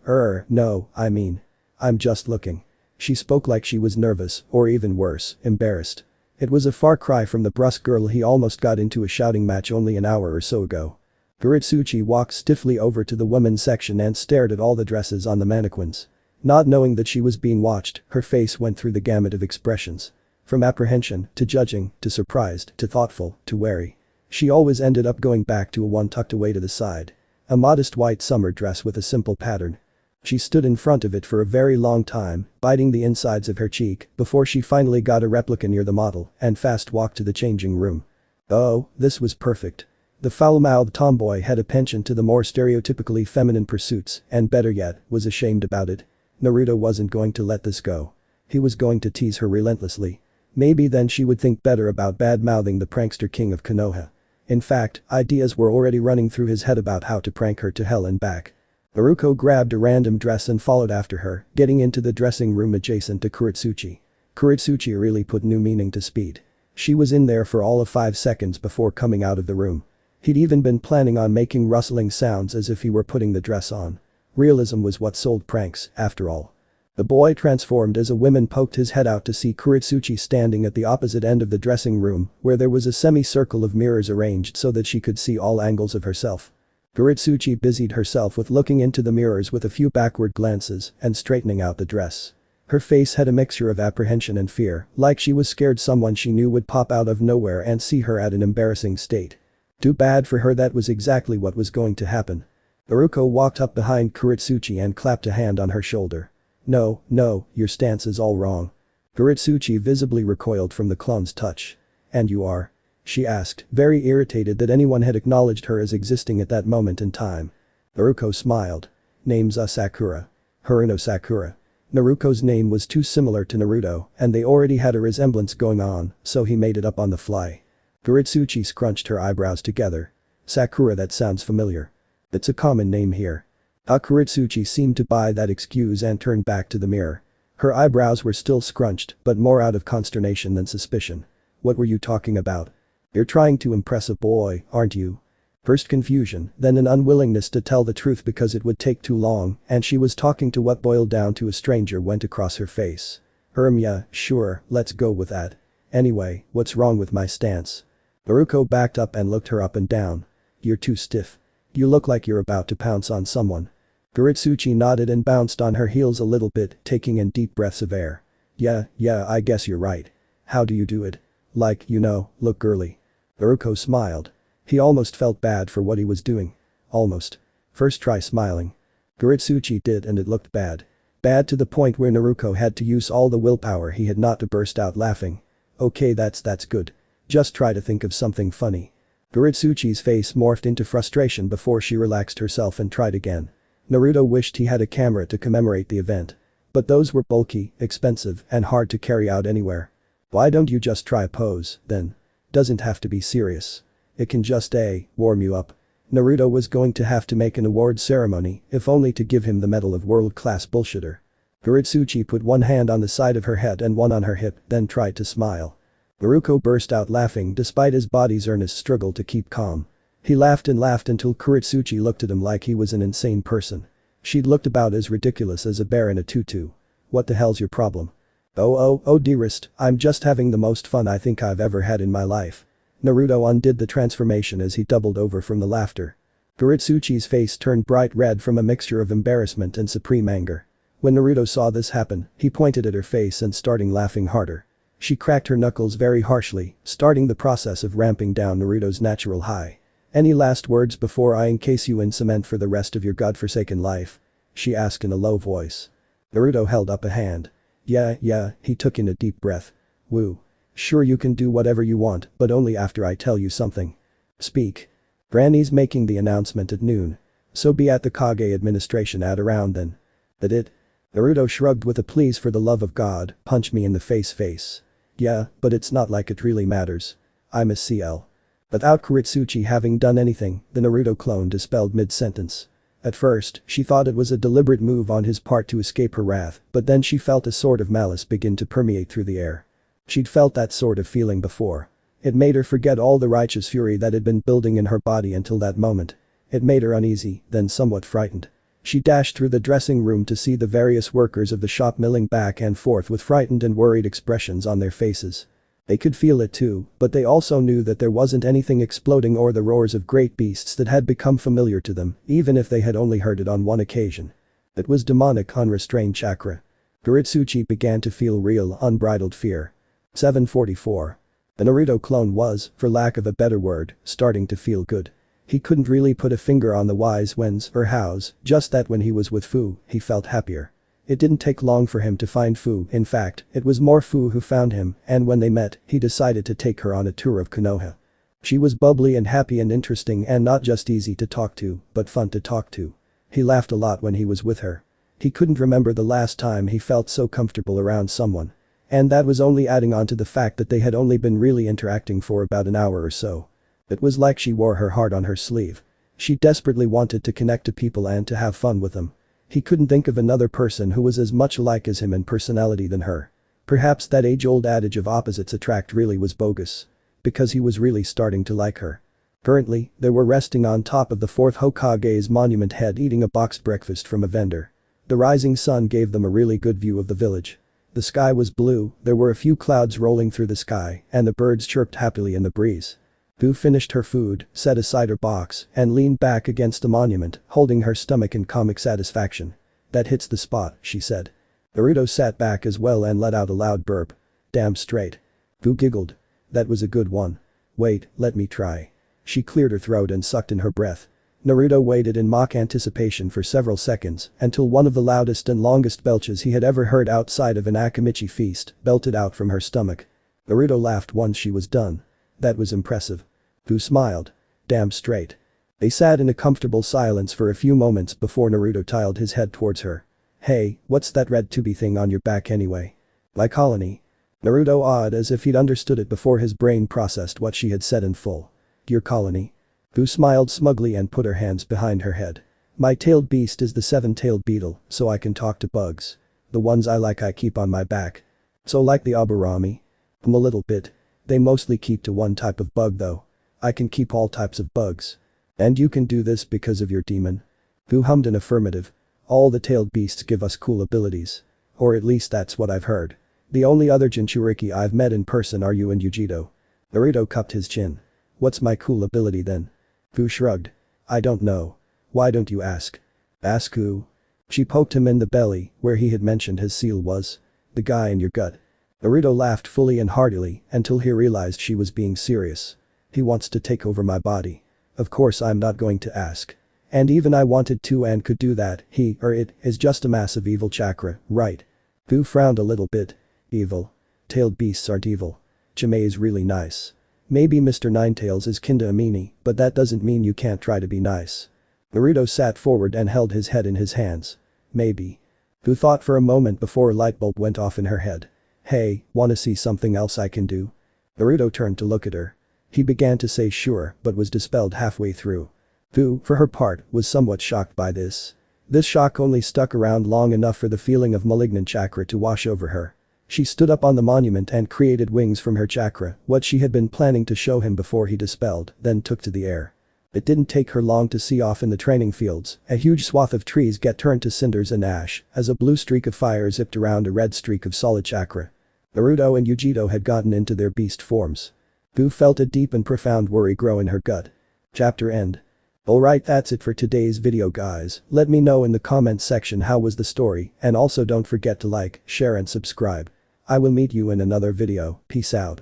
no, I'm just looking. She spoke like she was nervous, or even worse, embarrassed. It was a far cry from the brusque girl he almost got into a shouting match only an hour or so ago. Kurotsuchi walked stiffly over to the women's section and stared at all the dresses on the mannequins. Not knowing that she was being watched, her face went through the gamut of expressions. From apprehension, to judging, to surprised, to thoughtful, to wary. She always ended up going back to a one tucked away to the side. A modest white summer dress with a simple pattern. She stood in front of it for a very long time, biting the insides of her cheek before she finally got a replica near the model and fast walked to the changing room. Oh, this was perfect. The foul-mouthed tomboy had a penchant to the more stereotypically feminine pursuits and better yet, was ashamed about it. Naruto wasn't going to let this go. He was going to tease her relentlessly. Maybe then she would think better about bad-mouthing the prankster king of Konoha. In fact, ideas were already running through his head about how to prank her to hell and back. Naruto grabbed a random dress and followed after her, getting into the dressing room adjacent to Kurotsuchi. Kurotsuchi really put new meaning to speed. She was in there for all of 5 seconds before coming out of the room. He'd even been planning on making rustling sounds as if he were putting the dress on. Realism was what sold pranks, after all. The boy transformed as a woman poked his head out to see Kurotsuchi standing at the opposite end of the dressing room, where there was a semicircle of mirrors arranged so that she could see all angles of herself. Kurotsuchi busied herself with looking into the mirrors with a few backward glances and straightening out the dress. Her face had a mixture of apprehension and fear, like she was scared someone she knew would pop out of nowhere and see her at an embarrassing state. Too bad for her, that was exactly what was going to happen. Naruto walked up behind Kurotsuchi and clapped a hand on her shoulder. No, your stance is all wrong. Kurotsuchi visibly recoiled from the clone's touch. And you are? She asked, very irritated that anyone had acknowledged her as existing at that moment in time. Naruto smiled. Name's Sakura. Haruno Sakura. Naruto's name was too similar to Naruto, and they already had a resemblance going on, so he made it up on the fly. Kurotsuchi scrunched her eyebrows together. Sakura, that sounds familiar. It's a common name here. Kurotsuchi seemed to buy that excuse and turned back to the mirror. Her eyebrows were still scrunched, but more out of consternation than suspicion. What were you talking about? You're trying to impress a boy, aren't you? First confusion, then an unwillingness to tell the truth because it would take too long, and she was talking to what boiled down to a stranger went across her face. Yeah, sure, let's go with that. Anyway, what's wrong with my stance? Naruto backed up and looked her up and down. You're too stiff. You look like you're about to pounce on someone. Kurotsuchi nodded and bounced on her heels a little bit, taking in deep breaths of air. Yeah, I guess you're right. How do you do it? Like, look girly. Naruto smiled. He almost felt bad for what he was doing. Almost. First try smiling. Kurotsuchi did and it looked bad. Bad to the point where Naruto had to use all the willpower he had not to burst out laughing. Okay, that's good. Just try to think of something funny. Kurotsuchi's face morphed into frustration before she relaxed herself and tried again. Naruto wished he had a camera to commemorate the event. But those were bulky, expensive, and hard to carry out anywhere. Why don't you just try a pose, then? Doesn't have to be serious. It can just warm you up. Naruto was going to have to make an award ceremony, if only to give him the medal of world-class bullshitter. Kurotsuchi put one hand on the side of her head and one on her hip, then tried to smile. Naruto burst out laughing despite his body's earnest struggle to keep calm. He laughed and laughed until Kurotsuchi looked at him like he was an insane person. She'd looked about as ridiculous as a bear in a tutu. What the hell's your problem? Oh dearest, I'm just having the most fun I think I've ever had in my life. Naruto undid the transformation as he doubled over from the laughter. Kurotsuchi's face turned bright red from a mixture of embarrassment and supreme anger. When Naruto saw this happen, he pointed at her face and started laughing harder. She cracked her knuckles very harshly, starting the process of ramping down Naruto's natural high. Any last words before I encase you in cement for the rest of your godforsaken life? She asked in a low voice. Naruto held up a hand. Yeah, he took in a deep breath. Woo. Sure, you can do whatever you want, but only after I tell you something. Speak. Granny's making the announcement at noon. So be at the Kage administration at around then. That it? Naruto shrugged with a please for the love of God, punch me in the face. Yeah, but it's not like it really matters. I'm a CL. Without Kurotsuchi having done anything, the Naruto clone dispelled mid-sentence. At first, she thought it was a deliberate move on his part to escape her wrath, but then she felt a sort of malice begin to permeate through the air. She'd felt that sort of feeling before. It made her forget all the righteous fury that had been building in her body until that moment. It made her uneasy, then somewhat frightened. She dashed through the dressing room to see the various workers of the shop milling back and forth with frightened and worried expressions on their faces. They could feel it too, but they also knew that there wasn't anything exploding or the roars of great beasts that had become familiar to them, even if they had only heard it on one occasion. It was demonic, unrestrained chakra. Kurotsuchi began to feel real, unbridled fear. 744. The Naruto clone was, for lack of a better word, starting to feel good. He couldn't really put a finger on the whys, whens, or hows, just that when he was with Fu, he felt happier. It didn't take long for him to find Fu, in fact, it was more Fu who found him, and when they met, he decided to take her on a tour of Konoha. She was bubbly and happy and interesting and not just easy to talk to, but fun to talk to. He laughed a lot when he was with her. He couldn't remember the last time he felt so comfortable around someone. And that was only adding on to the fact that they had only been really interacting for about an hour or so. It was like she wore her heart on her sleeve. She desperately wanted to connect to people and to have fun with them. He couldn't think of another person who was as much alike as him in personality than her. Perhaps that age-old adage of opposites attract really was bogus. Because he was really starting to like her. Currently, they were resting on top of the 4th Hokage's monument head eating a boxed breakfast from a vendor. The rising sun gave them a really good view of the village. The sky was blue, there were a few clouds rolling through the sky, and the birds chirped happily in the breeze. Fu finished her food, set aside her box, and leaned back against the monument, holding her stomach in comic satisfaction. "That hits the spot," she said. Naruto sat back as well and let out a loud burp. "Damn straight." Fu giggled. "That was a good one. Wait, let me try." She cleared her throat and sucked in her breath. Naruto waited in mock anticipation for several seconds until one of the loudest and longest belches he had ever heard outside of an Akimichi feast belted out from her stomach. Naruto laughed once she was done. "That was impressive." Fu smiled. "Damn straight." They sat in a comfortable silence for a few moments before Naruto tilted his head towards her. "Hey, what's that red tubey thing on your back anyway?" "My colony." Naruto awed as if he'd understood it before his brain processed what she had said in full. "Your colony?" Fu smiled smugly and put her hands behind her head. "My tailed beast is the 7-tailed beetle, so I can talk to bugs. The ones I like I keep on my back." "So like the aburami?" "A little bit. They mostly keep to one type of bug though. I can keep all types of bugs." "And you can do this because of your demon?" Fu hummed an affirmative. "All the tailed beasts give us cool abilities. Or at least that's what I've heard. The only other Jinchuriki I've met in person are you and Yugito." Naruto cupped his chin. "What's my cool ability then?" Fu shrugged. "I don't know. Why don't you ask?" "Ask who?" She poked him in the belly, where he had mentioned his seal was. "The guy in your gut." Naruto laughed fully and heartily until he realized she was being serious. "He wants to take over my body. Of course I'm not going to ask. And even I wanted to and could do that, he or it is just a massive evil chakra, right?" Fu frowned a little bit. "Evil? Tailed beasts aren't evil. Chimay is really nice. Maybe Mr. Ninetails is kinda meanie, but that doesn't mean you can't try to be nice." Naruto sat forward and held his head in his hands. "Maybe." Fu thought for a moment before a lightbulb went off in her head. "Hey, wanna see something else I can do?" Naruto turned to look at her. He began to say sure but was dispelled halfway through. Fu, for her part, was somewhat shocked by this. This shock only stuck around long enough for the feeling of malignant chakra to wash over her. She stood up on the monument and created wings from her chakra, what she had been planning to show him before he dispelled, then took to the air. It didn't take her long to see off in the training fields, a huge swath of trees get turned to cinders and ash as a blue streak of fire zipped around a red streak of solid chakra. Naruto and Yugito had gotten into their beast forms. Fu felt a deep and profound worry grow in her gut. Chapter end. Alright, that's it for today's video guys. Let me know in the comments section how was the story, and also don't forget to like, share and subscribe. I will meet you in another video. Peace out.